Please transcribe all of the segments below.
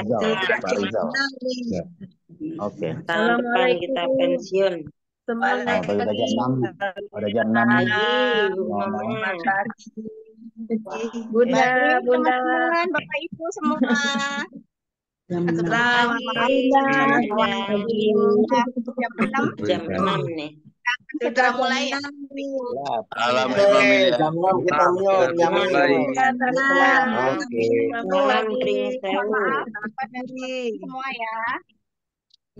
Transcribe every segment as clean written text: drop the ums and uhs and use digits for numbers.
Rizal, Pak Rizal. Benar nih. Ya, oke. Tahun depan kita Assalamualaikum. pensiun. Semangat Atau udah jam pagi. 6, udah jam 6 nih Pagi, Bu ngomong. Selamat Mama. pagi. Bunda, Baik, Bunda. teman-teman, Bapak Ibu semua. Selamat Selamat pagi. pagi, Bunda. Bunda, Jam 6 jam 6 nih. akan Sudah segera jam mulai ya. 6 nih. Salam Oke, familia. jam 6 kita mute, Sudah yang mulai. mute. Ya, tenang. Oke. Sambung Salam lagi. Pring Mohon Sewu. maaf Selamat kepada pagi. semua ya.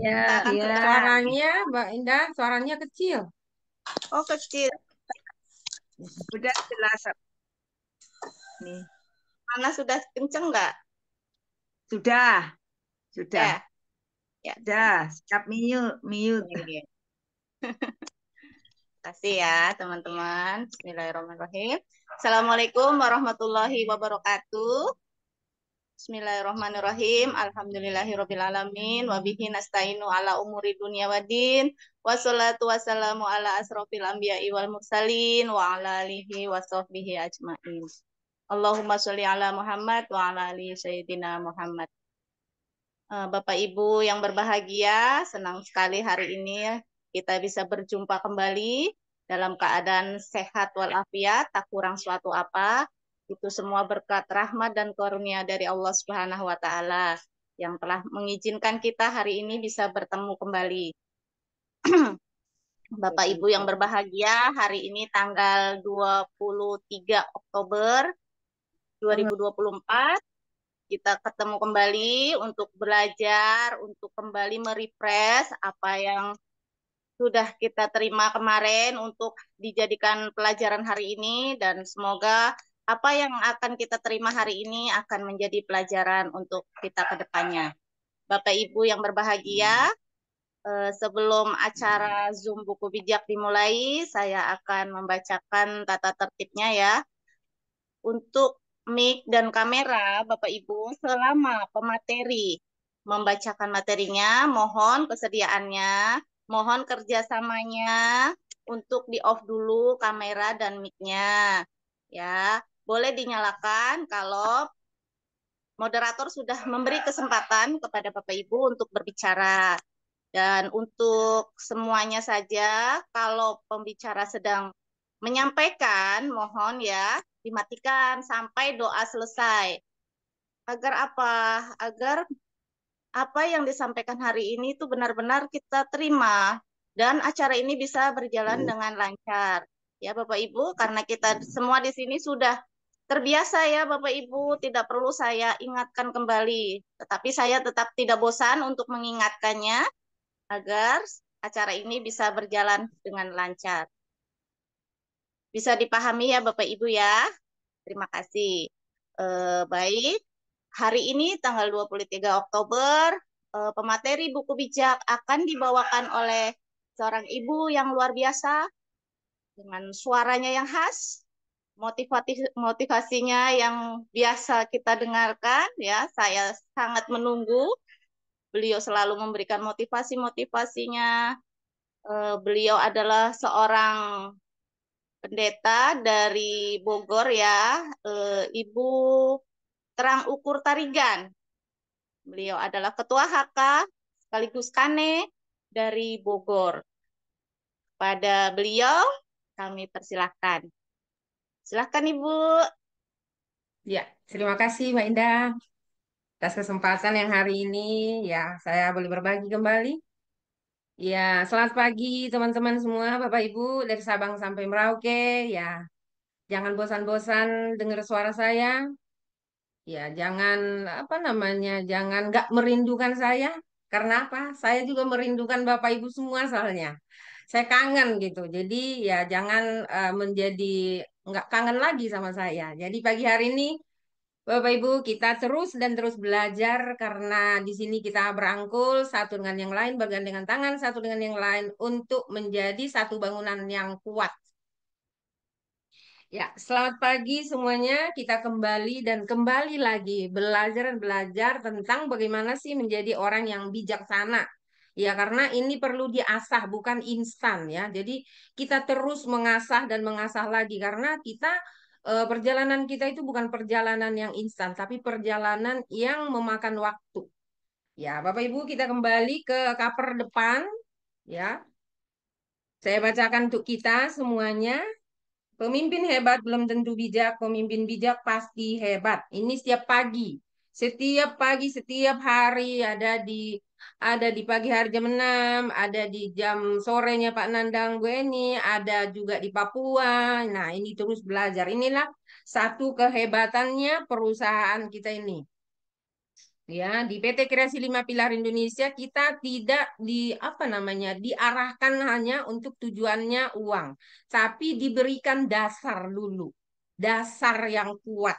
Ya, Kita akan ya. segera. Suaranya, Mbak Indah, suaranya kecil. Oh, kecil. Sudah jelas nih. Mana sudah kenceng nggak? Sudah, sudah. Ya. Ya. Sudah, siap mute, mute. Oke. Terima kasih ya, teman-teman. Bismillahirrahmanirrahim. Assalamualaikum warahmatullahi wabarakatuh. Bismillahirrahmanirrahim. Alhamdulillahirrabbilalamin. Wabihi nasta'inu ala umuri dunia waddin. Wassalatu wassalamu ala asrofil anbiya'i wal mursalin. Wa ala alihi wa sahbihi ajma'in. Allahumma sholli ala Muhammad wa ala alihi sayyidina Muhammad. Bapak Ibu yang berbahagia, senang sekali hari ini kita bisa berjumpa kembali dalam keadaan sehat walafiat, tak kurang suatu apa. Itu semua berkat rahmat dan karunia dari Allah Subhanahu wa taala yang telah mengizinkan kita hari ini bisa bertemu kembali. Bapak Ibu yang berbahagia, hari ini tanggal 23 Oktober 2024 kita ketemu kembali untuk belajar, untuk kembali merefresh apa yang sudah kita terima kemarin untuk dijadikan pelajaran hari ini, dan semoga apa yang akan kita terima hari ini akan menjadi pelajaran untuk kita ke depannya. Bapak Ibu yang berbahagia, sebelum acara Zoom Buku Bijak dimulai, saya akan membacakan tata tertibnya ya. Untuk mic dan kamera, Bapak Ibu, selama pemateri membacakan materinya, mohon kesediaannya, mohon kerjasamanya untuk di-off dulu kamera dan mic-nya. Ya, boleh dinyalakan kalau moderator sudah memberi kesempatan kepada Bapak Ibu untuk berbicara. Dan untuk semuanya saja, kalau pembicara sedang menyampaikan, mohon ya, dimatikan sampai doa selesai. Agar apa? Agar apa yang disampaikan hari ini itu benar-benar kita terima dan acara ini bisa berjalan dengan lancar. Ya Bapak Ibu, karena kita semua di sini sudah terbiasa ya Bapak Ibu, tidak perlu saya ingatkan kembali. Tetapi saya tetap tidak bosan untuk mengingatkannya agar acara ini bisa berjalan dengan lancar. Bisa dipahami ya Bapak Ibu ya. Terima kasih. Baik, hari ini tanggal 23 Oktober, pemateri buku bijak akan dibawakan oleh seorang ibu yang luar biasa, dengan suaranya yang khas, motivasinya yang biasa kita dengarkan ya. Saya sangat menunggu. Beliau selalu memberikan motivasi-motivasinya. Beliau adalah seorang pendeta dari Bogor ya, Ibu Terang Ukur Tarigan. Beliau adalah Ketua HK sekaligus Kane dari Bogor. Pada beliau kami persilahkan. Silahkan Ibu. Ya, terima kasih Mbak Indah atas kesempatan yang hari ini ya saya boleh berbagi kembali. Ya, selamat pagi teman-teman semua, Bapak Ibu dari Sabang sampai Merauke. Ya, jangan bosan-bosan dengar suara saya. Ya, jangan apa namanya, jangan nggak merindukan saya. Karena apa? Saya juga merindukan Bapak Ibu semua soalnya. Saya kangen gitu. Jadi ya jangan menjadi nggak kangen lagi sama saya. Jadi pagi hari ini Bapak Ibu kita terus dan terus belajar karena di sini kita berangkul satu dengan yang lain, bergandengan tangan satu dengan yang lain untuk menjadi satu bangunan yang kuat. Ya, selamat pagi semuanya. Kita kembali dan kembali lagi belajar dan belajar tentang bagaimana sih menjadi orang yang bijaksana. Ya, karena ini perlu diasah, bukan instan ya. Jadi kita terus mengasah dan mengasah lagi karena kita perjalanan kita itu bukan perjalanan yang instan, tapi perjalanan yang memakan waktu. Ya, Bapak Ibu, kita kembali ke cover depan. Ya, saya bacakan untuk kita semuanya. Pemimpin hebat belum tentu bijak, pemimpin bijak pasti hebat. Ini setiap pagi, setiap hari ada di pagi hari jam 6, ada di jam sorenya Pak Nandang Bu Eni, ada juga di Papua. Nah, ini terus belajar. Inilah satu kehebatannya perusahaan kita ini. Ya, di PT Kreasi 5 Pilar Indonesia kita tidak diarahkan hanya untuk tujuannya uang, tapi diberikan dasar dulu, dasar yang kuat.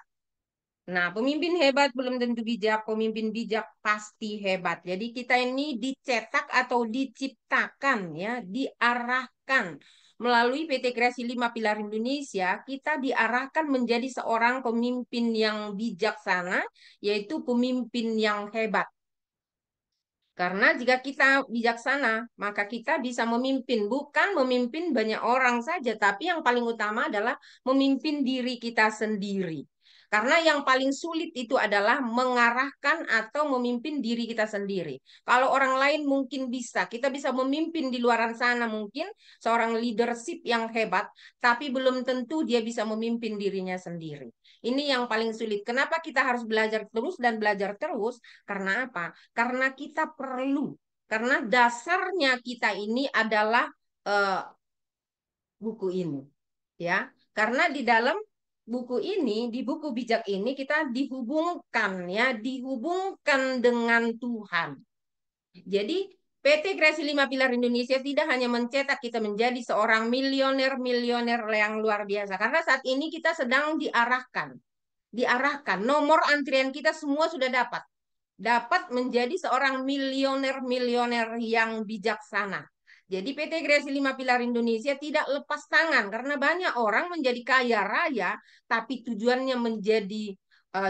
Nah, pemimpin hebat belum tentu bijak, pemimpin bijak pasti hebat. Jadi kita ini dicetak atau diciptakan ya, diarahkan melalui PT Kreasi 5 Pilar Indonesia, kita diarahkan menjadi seorang pemimpin yang bijaksana, yaitu pemimpin yang hebat. Karena jika kita bijaksana, maka kita bisa memimpin, bukan memimpin banyak orang saja, tapi yang paling utama adalah memimpin diri kita sendiri. Karena yang paling sulit itu adalah mengarahkan atau memimpin diri kita sendiri. Kalau orang lain mungkin bisa, kita bisa memimpin di luaran sana mungkin seorang leadership yang hebat, tapi belum tentu dia bisa memimpin dirinya sendiri. Ini yang paling sulit. Kenapa kita harus belajar terus dan belajar terus? Karena apa? Karena kita perlu. Karena dasarnya kita ini adalah buku ini. Ya, karena di dalam buku ini, di buku bijak ini kita dihubungkan dengan Tuhan. Jadi PT Kreasi 5 Pilar Indonesia tidak hanya mencetak kita menjadi seorang milioner yang luar biasa. Karena saat ini kita sedang diarahkan. Nomor antrian kita semua sudah dapat menjadi seorang milioner yang bijaksana. Jadi PT Kreasi 5 Pilar Indonesia tidak lepas tangan karena banyak orang menjadi kaya raya tapi tujuannya menjadi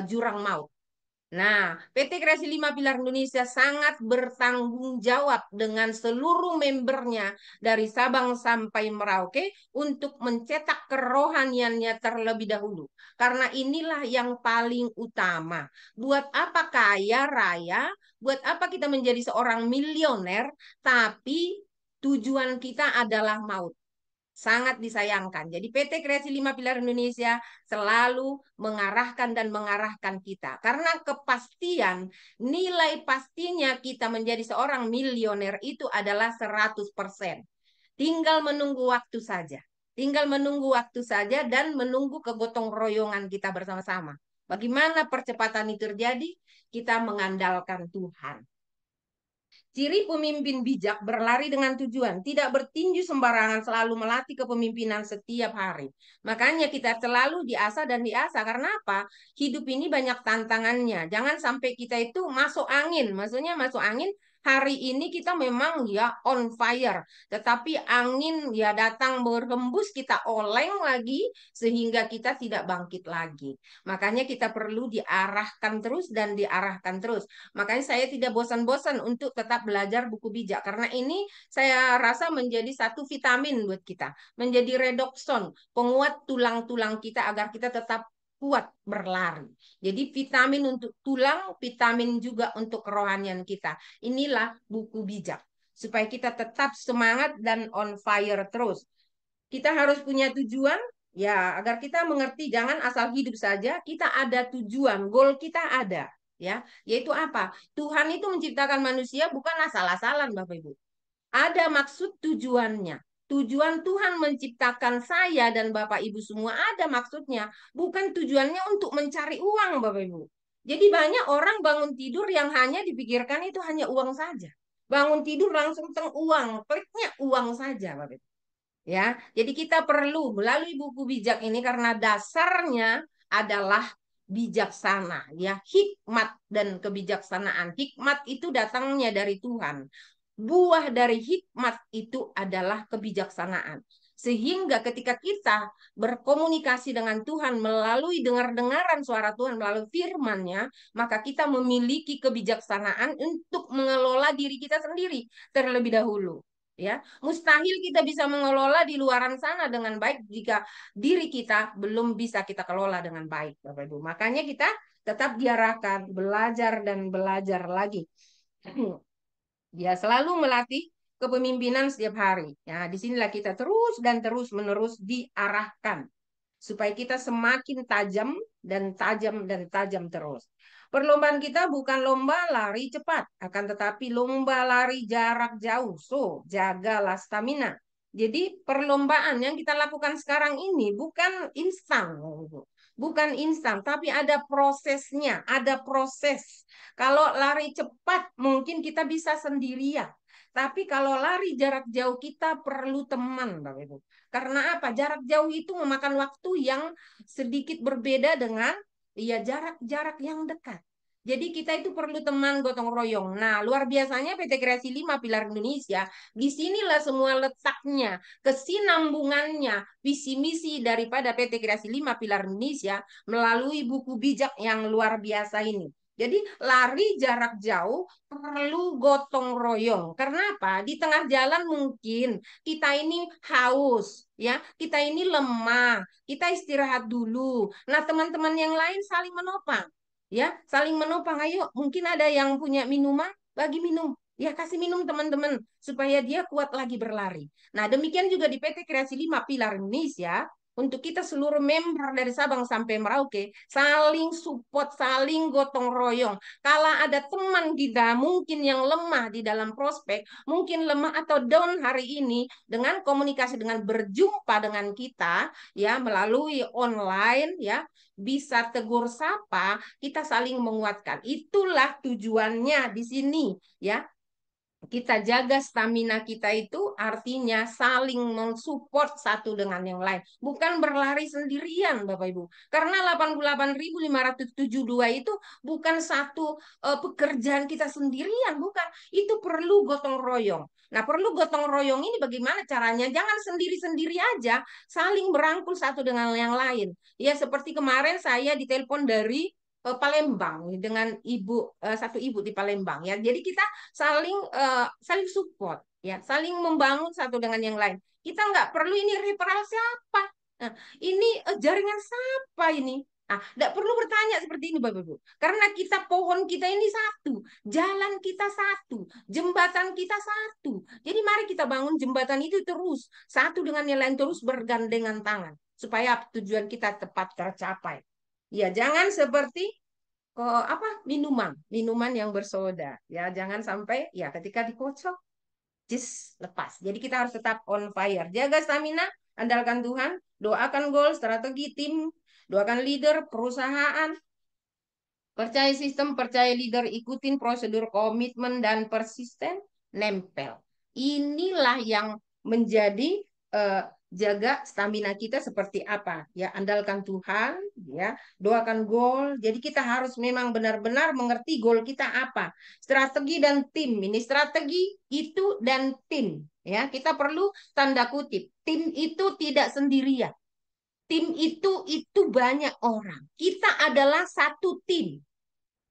jurang maut. Nah, PT Kreasi 5 Pilar Indonesia sangat bertanggung jawab dengan seluruh membernya dari Sabang sampai Merauke untuk mencetak kerohaniannya terlebih dahulu. Karena inilah yang paling utama. Buat apa kaya raya? Buat apa kita menjadi seorang milioner, tapi tujuan kita adalah maut? Sangat disayangkan. Jadi PT Kreasi 5 Pilar Indonesia selalu mengarahkan kita. Karena kepastian, nilai pastinya kita menjadi seorang milioner itu adalah 100%. Tinggal menunggu waktu saja. Dan menunggu kegotong royongan kita bersama-sama. Bagaimana percepatan itu terjadi? Kita mengandalkan Tuhan. Ciri pemimpin bijak berlari dengan tujuan, tidak bertinju sembarangan, selalu melatih kepemimpinan setiap hari. Makanya kita selalu diasah dan diasah. Karena apa? Hidup ini banyak tantangannya. Jangan sampai kita itu masuk angin. Maksudnya masuk angin, hari ini kita memang ya on fire. Tetapi angin ya datang berhembus, kita oleng lagi sehingga kita tidak bangkit lagi. Makanya kita perlu diarahkan terus dan diarahkan terus. Makanya saya tidak bosan-bosan untuk tetap belajar buku bijak. Karena ini saya rasa menjadi satu vitamin buat kita. Menjadi redoxon, penguat tulang-tulang kita agar kita tetap kuat berlari. Jadi vitamin untuk tulang, vitamin juga untuk kerohanian kita. Inilah buku bijak. Supaya kita tetap semangat dan on fire terus. Kita harus punya tujuan, ya agar kita mengerti jangan asal hidup saja, kita ada tujuan, goal kita ada. Ya, yaitu apa? Tuhan itu menciptakan manusia bukan asal-asalan, Bapak Ibu. Ada maksud tujuannya. Tujuan Tuhan menciptakan saya dan Bapak Ibu semua ada maksudnya. Bukan tujuannya untuk mencari uang, Bapak Ibu. Jadi banyak orang bangun tidur yang hanya dipikirkan itu hanya uang saja. Bangun tidur langsung uang, kliknya uang saja, Bapak Ibu. Ya, jadi kita perlu melalui buku bijak ini karena dasarnya adalah bijaksana, ya, hikmat dan kebijaksanaan. Hikmat itu datangnya dari Tuhan. Buah dari hikmat itu adalah kebijaksanaan. Sehingga ketika kita berkomunikasi dengan Tuhan melalui dengar-dengaran suara Tuhan, melalui firman-Nya, maka kita memiliki kebijaksanaan untuk mengelola diri kita sendiri terlebih dahulu. ya. Mustahil kita bisa mengelola di luaran sana dengan baik jika diri kita belum bisa kita kelola dengan baik, Bapak Ibu. Makanya kita tetap diarahkan belajar dan belajar lagi. Ya, selalu melatih kepemimpinan setiap hari. Ya, disinilah kita terus dan terus menerus diarahkan supaya kita semakin tajam dan tajam dan tajam terus. Perlombaan kita bukan lomba lari cepat, akan tetapi lomba lari jarak jauh. So, jagalah stamina. Jadi perlombaan yang kita lakukan sekarang ini bukan instan, bukan instan, tapi ada prosesnya, ada proses. Kalau lari cepat mungkin kita bisa sendirian, tapi kalau lari jarak jauh kita perlu teman, Bapak Ibu. Karena apa? Jarak jauh itu memakan waktu yang sedikit berbeda dengan ya jarak-jarak yang dekat. Jadi kita itu perlu teman gotong royong. Nah, luar biasanya PT Kreasi 5 Pilar Indonesia, disinilah semua letaknya, kesinambungannya, visi misi daripada PT Kreasi 5 Pilar Indonesia melalui buku bijak yang luar biasa ini. Jadi lari jarak jauh perlu gotong royong. Karena apa? Di tengah jalan mungkin kita ini haus, ya, kita ini lemah, kita istirahat dulu. Nah, teman-teman yang lain saling menopang. Ya, saling menopang. Ayo, mungkin ada yang punya minuman, bagi minum. Ya, kasih minum teman-teman supaya dia kuat lagi berlari. Nah, demikian juga di PT Kreasi 5 Pilar Indonesia, untuk kita seluruh member dari Sabang sampai Merauke, saling support, saling gotong royong. Kalau ada teman kita mungkin yang lemah di dalam prospek, mungkin lemah atau down hari ini, dengan komunikasi, dengan berjumpa dengan kita, ya, melalui online, ya, bisa tegur sapa, kita saling menguatkan. Itulah tujuannya di sini, ya. Kita jaga stamina kita itu artinya saling mensupport satu dengan yang lain. Bukan berlari sendirian, Bapak Ibu. Karena 88.572 itu bukan satu pekerjaan kita sendirian, bukan. Itu perlu gotong royong. Nah, perlu gotong royong ini bagaimana caranya? Jangan sendiri-sendiri aja, saling berangkul satu dengan yang lain. Ya, seperti kemarin saya ditelepon dari Palembang dengan satu ibu di Palembang, ya. Jadi kita saling support, ya, saling membangun satu dengan yang lain. Kita nggak perlu ini referral siapa, nah, ini jaringan siapa ini. Nah, nggak perlu bertanya seperti ini, Bapak Ibu, karena kita pohon kita ini satu, jalan kita satu, jembatan kita satu. Jadi mari kita bangun jembatan itu terus satu dengan yang lain, terus bergandengan tangan supaya tujuan kita tepat tercapai. Ya, jangan seperti minuman yang bersoda. Ya, jangan sampai ya ketika dikocok lepas. Jadi kita harus tetap on fire. Jaga stamina, andalkan Tuhan, doakan goal, strategi tim, doakan leader, perusahaan, percaya sistem, percaya leader, ikutin prosedur, komitmen dan persisten, nempel. Inilah yang menjadi jaga stamina kita seperti apa, ya. Andalkan Tuhan, ya, doakan goal. Jadi kita harus memang benar-benar mengerti goal kita apa, strategi dan tim. Ini strategi itu dan tim, ya. Kita perlu tanda kutip, tim itu tidak sendirian, tim itu banyak orang, kita adalah satu tim.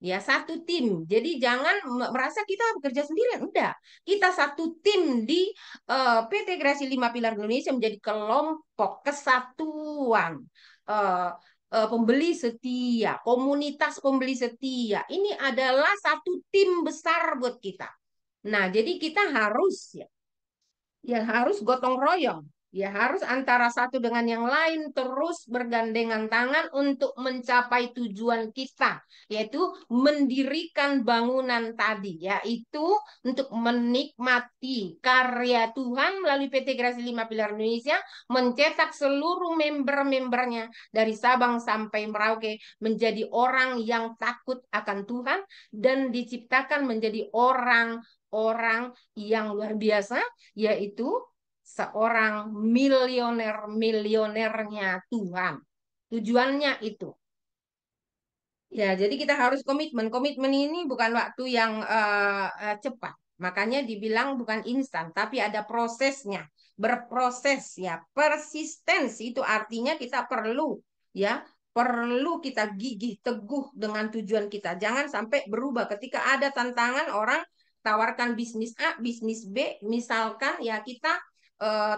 Ya, satu tim. Jadi jangan merasa kita bekerja sendirian. Enggak. Kita satu tim di PT Kreasi 5 Pilar Indonesia menjadi kelompok kesatuan. Pembeli setia, komunitas pembeli setia. Ini adalah satu tim besar buat kita. Nah, jadi kita harus harus gotong royong. Ya, harus antara satu dengan yang lain terus bergandengan tangan untuk mencapai tujuan kita, yaitu mendirikan bangunan tadi, yaitu untuk menikmati karya Tuhan melalui PT Kreasi 5 Pilar Indonesia, mencetak seluruh member-membernya dari Sabang sampai Merauke menjadi orang yang takut akan Tuhan dan diciptakan menjadi orang yang luar biasa, yaitu seorang milionernya Tuhan. Tujuannya itu. Ya, jadi kita harus komitmen. Komitmen ini bukan waktu yang cepat. Makanya dibilang bukan instan, tapi ada prosesnya. Berproses, ya. Persistensi itu artinya kita perlu, ya, perlu kita gigih teguh dengan tujuan kita. Jangan sampai berubah ketika ada tantangan orang tawarkan bisnis A, bisnis B, misalkan ya kita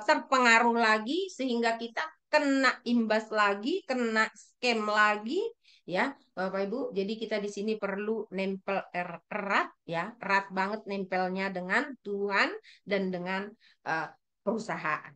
terpengaruh lagi sehingga kita kena imbas lagi, kena scam lagi, ya Bapak Ibu. Jadi kita di sini perlu nempel erat, ya, erat banget nempelnya dengan Tuhan dan dengan perusahaan.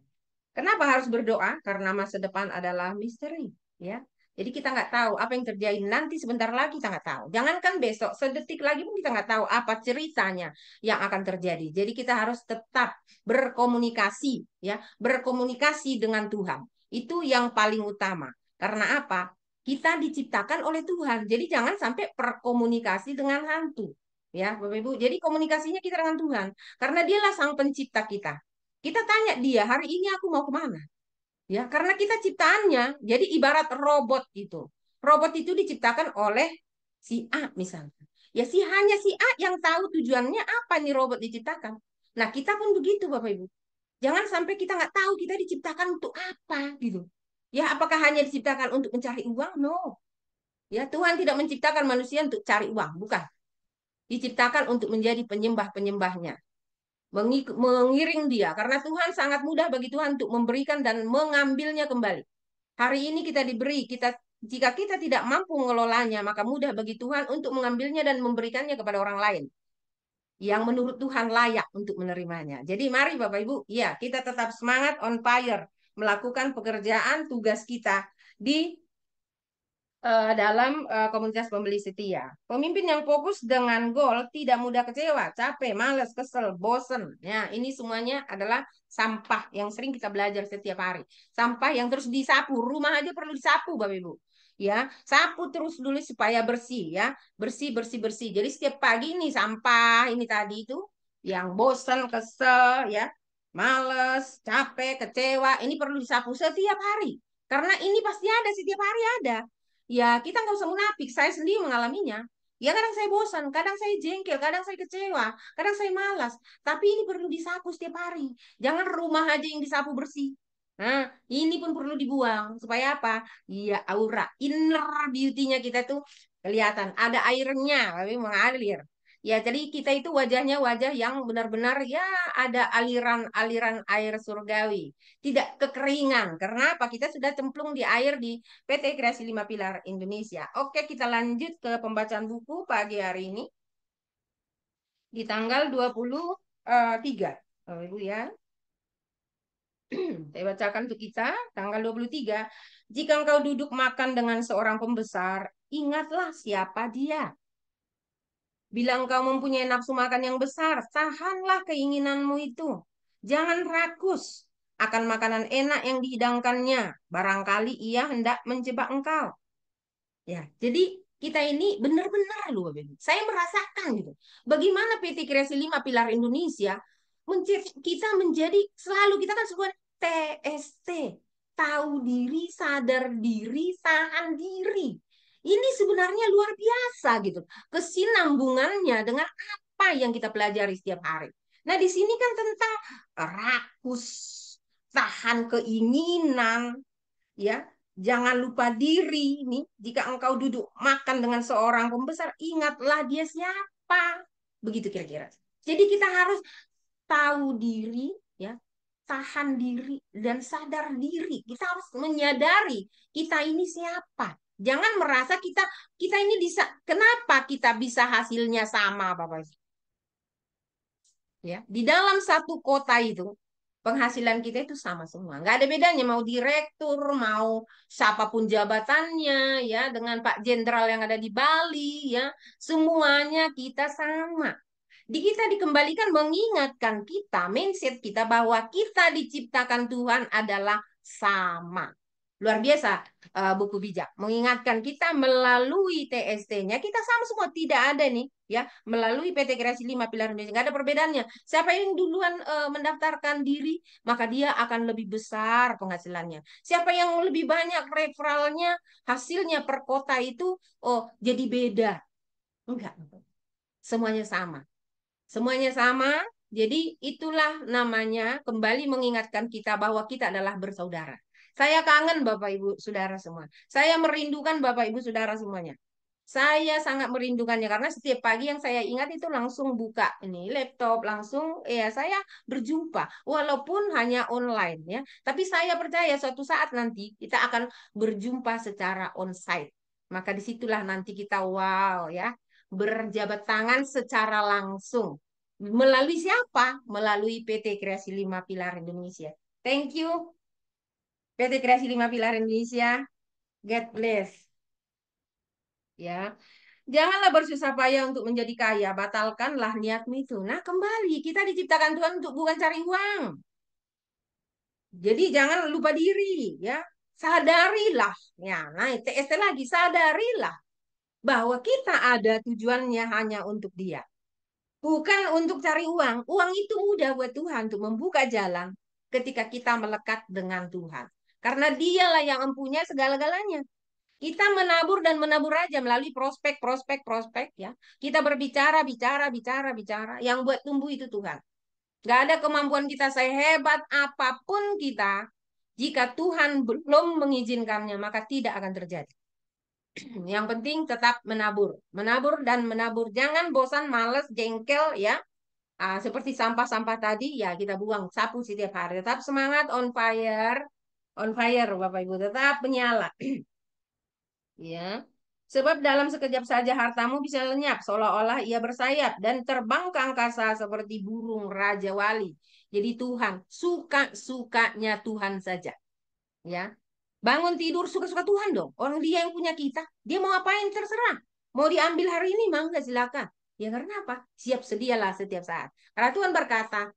Kenapa harus berdoa? Karena masa depan adalah misteri, ya. Jadi kita nggak tahu apa yang terjadi nanti, sebentar lagi kita nggak tahu. Jangankan besok, sedetik lagi pun kita nggak tahu apa ceritanya yang akan terjadi. Jadi kita harus tetap berkomunikasi, ya, berkomunikasi dengan Tuhan. Itu yang paling utama. Karena apa? Kita diciptakan oleh Tuhan. Jadi jangan sampai berkomunikasi dengan hantu, ya, Bapak Ibu. Jadi komunikasinya kita dengan Tuhan, karena Dialah Sang Pencipta kita. Kita tanya Dia, hari ini aku mau kemana? Ya, karena kita ciptaannya, jadi ibarat robot itu. Robot itu diciptakan oleh si A misalnya. Ya hanya si A yang tahu tujuannya apa nih robot diciptakan. Nah, kita pun begitu Bapak Ibu. Jangan sampai kita nggak tahu kita diciptakan untuk apa gitu. Ya, apakah hanya diciptakan untuk mencari uang? No. Ya, Tuhan tidak menciptakan manusia untuk cari uang, bukan. Diciptakan untuk menjadi penyembah-penyembahnya, mengiring Dia, karena Tuhan sangat mudah bagi Tuhan untuk memberikan dan mengambilnya kembali. Hari ini kita diberi, jika kita tidak mampu mengelolanya, maka mudah bagi Tuhan untuk mengambilnya dan memberikannya kepada orang lain yang menurut Tuhan layak untuk menerimanya. Jadi mari Bapak Ibu, ya, kita tetap semangat, on fire melakukan pekerjaan tugas kita di dalam komunitas pembeli setia. Pemimpin yang fokus dengan goal tidak mudah kecewa, capek, malas, kesel, bosen. Ya, ini semuanya adalah sampah yang sering kita belajar setiap hari. Sampah yang terus disapu, rumah aja perlu disapu, Bapak Ibu. Ya, sapu terus dulu supaya bersih, ya, bersih, bersih, bersih. Jadi setiap pagi ini sampah ini tadi itu yang bosen, kesel, ya, males, capek, kecewa, ini perlu disapu setiap hari. Karena ini pasti ada, setiap hari ada. Ya, kita nggak usah munafik. Saya sendiri mengalaminya. Ya, kadang saya bosan, kadang saya jengkel, kadang saya kecewa, kadang saya malas. Tapi ini perlu disapu setiap hari. Jangan rumah aja yang disapu bersih. Nah, ini pun perlu dibuang. Supaya apa? Ya, aura, inner beauty-nya kita tuh kelihatan. Ada airnya, tapi mengalir. Ya, jadi kita itu wajahnya wajah yang benar-benar ya ada aliran-aliran air surgawi. Tidak kekeringan. Karena apa? Kita sudah cemplung di air di PT Kreasi 5 Pilar Indonesia. Oke, kita lanjut ke pembacaan buku pagi hari ini. Di tanggal 23. Oh, Ibu ya. Saya bacakan untuk kita. Tanggal 23. Jika engkau duduk makan dengan seorang pembesar, ingatlah siapa dia. Bila engkau mempunyai nafsu makan yang besar, tahanlah keinginanmu itu. Jangan rakus akan makanan enak yang dihidangkannya. Barangkali ia hendak menjebak engkau. Ya, jadi kita ini benar-benar loh, Bapak Ibu. Saya merasakan gitu. Bagaimana PT Kreasi 5 Pilar Indonesia kita menjadi selalu, kita kan sebuah TST, tahu diri, sadar diri, tahan diri. Ini sebenarnya luar biasa gitu. Kesinambungannya dengan apa yang kita pelajari setiap hari. Nah, di sini kan tentang rakus, tahan keinginan, ya. Jangan lupa diri nih, jika engkau duduk makan dengan seorang pembesar, ingatlah dia siapa. Begitu kira-kira. Jadi kita harus tahu diri, ya, tahan diri dan sadar diri. Kita harus menyadari kita ini siapa. Jangan merasa kita ini bisa, kenapa kita bisa hasilnya sama, Bapak. Ya, di dalam satu kota itu penghasilan kita itu sama semua. Nggak ada bedanya mau direktur, mau siapapun jabatannya, ya, dengan Pak Jenderal yang ada di Bali, ya, semuanya kita sama. Kita dikembalikan mengingatkan kita, mindset kita bahwa kita diciptakan Tuhan adalah sama. Luar biasa buku bijak mengingatkan kita melalui TST-nya kita sama semua, tidak ada nih ya, melalui PT Kreasi 5 Pilar Indonesia nggak ada perbedaannya. Siapa yang duluan mendaftarkan diri maka dia akan lebih besar penghasilannya. Siapa yang lebih banyak referralnya, hasilnya per kota itu jadi beda. Enggak. Semuanya sama. Semuanya sama. Jadi itulah namanya kembali mengingatkan kita bahwa kita adalah bersaudara. Saya kangen Bapak Ibu Saudara semua. Saya merindukan Bapak Ibu Saudara semuanya. Saya sangat merindukannya karena setiap pagi yang saya ingat itu langsung buka ini laptop, langsung ya saya berjumpa walaupun hanya online ya. Tapi saya percaya suatu saat nanti kita akan berjumpa secara onsite. Maka disitulah nanti kita wow ya berjabat tangan secara langsung. Melalui siapa? Melalui PT Kreasi 5 Pilar Indonesia. Thank you PT Kreasi 5 Pilar Indonesia. God bless. Ya, janganlah bersusah payah untuk menjadi kaya, batalkanlah niatmu itu. Nah, kembali kita diciptakan Tuhan untuk bukan cari uang. Jadi jangan lupa diri, ya. Sadarilah, ya. Nah, TST lagi, sadarilah bahwa kita ada tujuannya hanya untuk Dia. Bukan untuk cari uang. Uang itu mudah buat Tuhan untuk membuka jalan ketika kita melekat dengan Tuhan. Karena Dialah yang mempunyai segala-galanya. Kita menabur dan menabur aja melalui prospek, prospek, prospek ya. Kita berbicara, bicara, bicara, bicara. Yang buat tumbuh itu Tuhan. Gak ada kemampuan kita sehebat apapun kita. Jika Tuhan belum mengizinkannya, maka tidak akan terjadi. Yang penting tetap menabur. Menabur dan menabur. Jangan bosan, males, jengkel ya. Seperti sampah-sampah tadi, ya kita buang, sapu setiap hari. Tetap semangat, on fire. On fire, Bapak Ibu. Tetap menyala. Ya, sebab dalam sekejap saja hartamu bisa lenyap, seolah-olah ia bersayap dan terbang ke angkasa seperti burung Raja Wali. Jadi Tuhan, suka-sukanya Tuhan saja. Ya, bangun tidur suka-suka Tuhan dong. Orang Dia yang punya kita, Dia mau apain terserah. Mau diambil hari ini, mangga silakan. Ya karena apa? Siap sedialah setiap saat. Karena Tuhan berkata,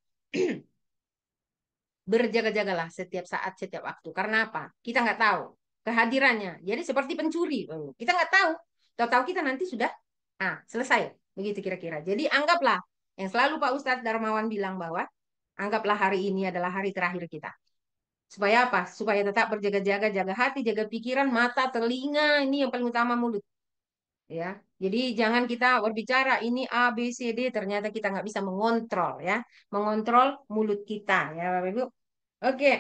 berjaga-jagalah setiap saat, setiap waktu. Karena apa? Kita nggak tahu kehadirannya. Jadi seperti pencuri. Kita nggak tahu. Tahu-tahu kita nanti sudah selesai. Begitu kira-kira. Jadi anggaplah yang selalu Pak Ustadz Darmawan bilang bahwa anggaplah hari ini adalah hari terakhir kita. Supaya apa? Supaya tetap berjaga-jaga, jaga hati, jaga pikiran, mata, telinga. Ini yang paling utama mulut. Ya, jadi jangan kita berbicara ini A, B, C, D. Ternyata kita nggak bisa mengontrol ya. Mengontrol mulut kita ya Bapak Ibu. Oke.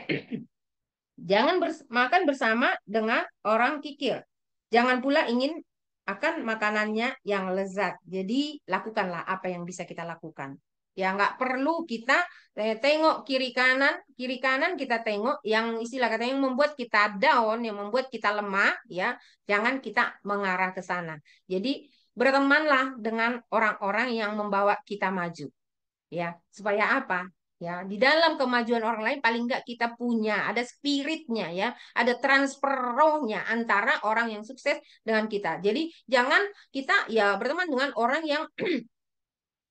Jangan makan bersama dengan orang kikir. Jangan pula ingin akan makanannya yang lezat. Jadi lakukanlah apa yang bisa kita lakukan. Ya nggak perlu kita tengok kiri kanan kita tengok yang istilah katanya yang membuat kita down, yang membuat kita lemah, ya jangan kita mengarah ke sana. Jadi bertemanlah dengan orang-orang yang membawa kita maju, ya supaya apa? Ya, di dalam kemajuan orang lain paling enggak kita punya ada spiritnya ya, ada transfer rohnya antara orang yang sukses dengan kita. Jadi jangan kita ya berteman dengan orang yang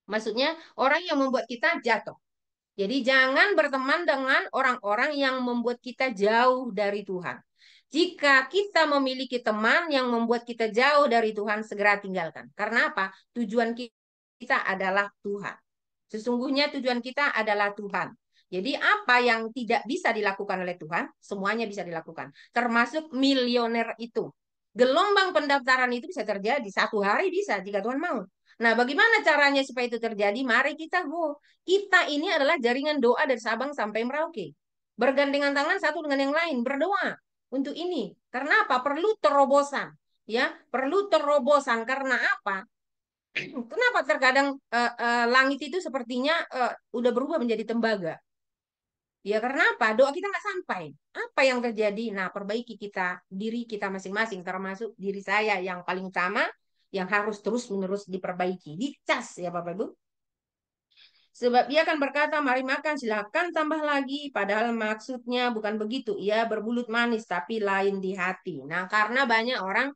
maksudnya orang yang membuat kita jatuh. Jadi jangan berteman dengan orang-orang yang membuat kita jauh dari Tuhan. Jika kita memiliki teman yang membuat kita jauh dari Tuhan, segera tinggalkan. Karena apa? Tujuan kita adalah Tuhan. Sesungguhnya tujuan kita adalah Tuhan. Jadi apa yang tidak bisa dilakukan oleh Tuhan, semuanya bisa dilakukan. Termasuk milioner itu. Gelombang pendaftaran itu bisa terjadi. Satu hari bisa jika Tuhan mau. Nah, bagaimana caranya supaya itu terjadi? Mari kita go. Kita ini adalah jaringan doa dari Sabang sampai Merauke. Bergandengan tangan satu dengan yang lain. Berdoa untuk ini. Karena apa? Perlu terobosan. Ya, perlu terobosan. Karena apa? Kenapa terkadang langit itu sepertinya udah berubah menjadi tembaga? Ya karena apa? Doa kita nggak sampai. Apa yang terjadi? Nah, perbaiki kita, diri kita masing-masing, termasuk diri saya yang paling utama, yang harus terus-menerus diperbaiki. Dicas ya Bapak Ibu. Sebab ia akan berkata, mari makan, silakan tambah lagi. Padahal maksudnya bukan begitu. Ia berbulut manis, tapi lain di hati. Nah, karena banyak orang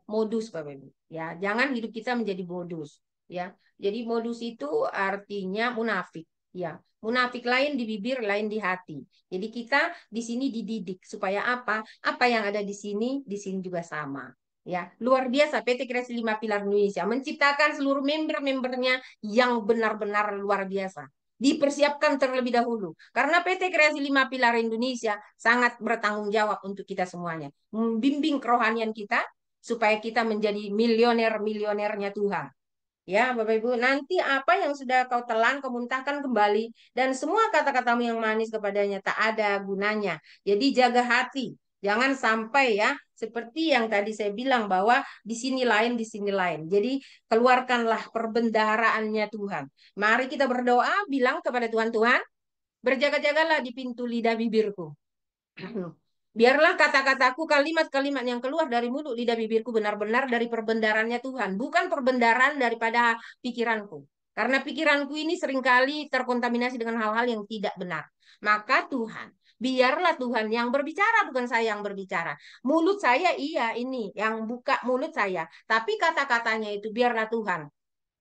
modus, Bapak Ibu. Ya, jangan hidup kita menjadi modus. Ya, jadi modus itu artinya munafik. Ya, munafik lain di bibir, lain di hati. Jadi kita di sini dididik supaya apa? Apa yang ada di sini juga sama. Ya, luar biasa PT Kreasi 5 Pilar Indonesia menciptakan seluruh member-membernya yang benar-benar luar biasa. Dipersiapkan terlebih dahulu. Karena PT Kreasi 5 Pilar Indonesia sangat bertanggung jawab untuk kita semuanya. Membimbing kerohanian kita supaya kita menjadi milioner-milionernya Tuhan. Ya, Bapak Ibu, nanti apa yang sudah kau telan, kau muntahkan kembali. Dan semua kata-katamu yang manis kepadanya tak ada gunanya. Jadi jaga hati. Jangan sampai ya, seperti yang tadi saya bilang bahwa di sini lain, di sini lain. Jadi keluarkanlah perbendaharaannya Tuhan. Mari kita berdoa, bilang kepada Tuhan, Tuhan, berjaga-jagalah di pintu lidah bibirku. Biarlah kata-kataku, kalimat-kalimat yang keluar dari mulut lidah bibirku benar-benar dari perbendarannya Tuhan, bukan perbendaran daripada pikiranku. Karena pikiranku ini seringkali terkontaminasi dengan hal-hal yang tidak benar. Maka Tuhan, biarlah Tuhan yang berbicara, bukan saya yang berbicara. Mulut saya iya ini yang buka mulut saya, tapi kata-katanya itu biarlah Tuhan.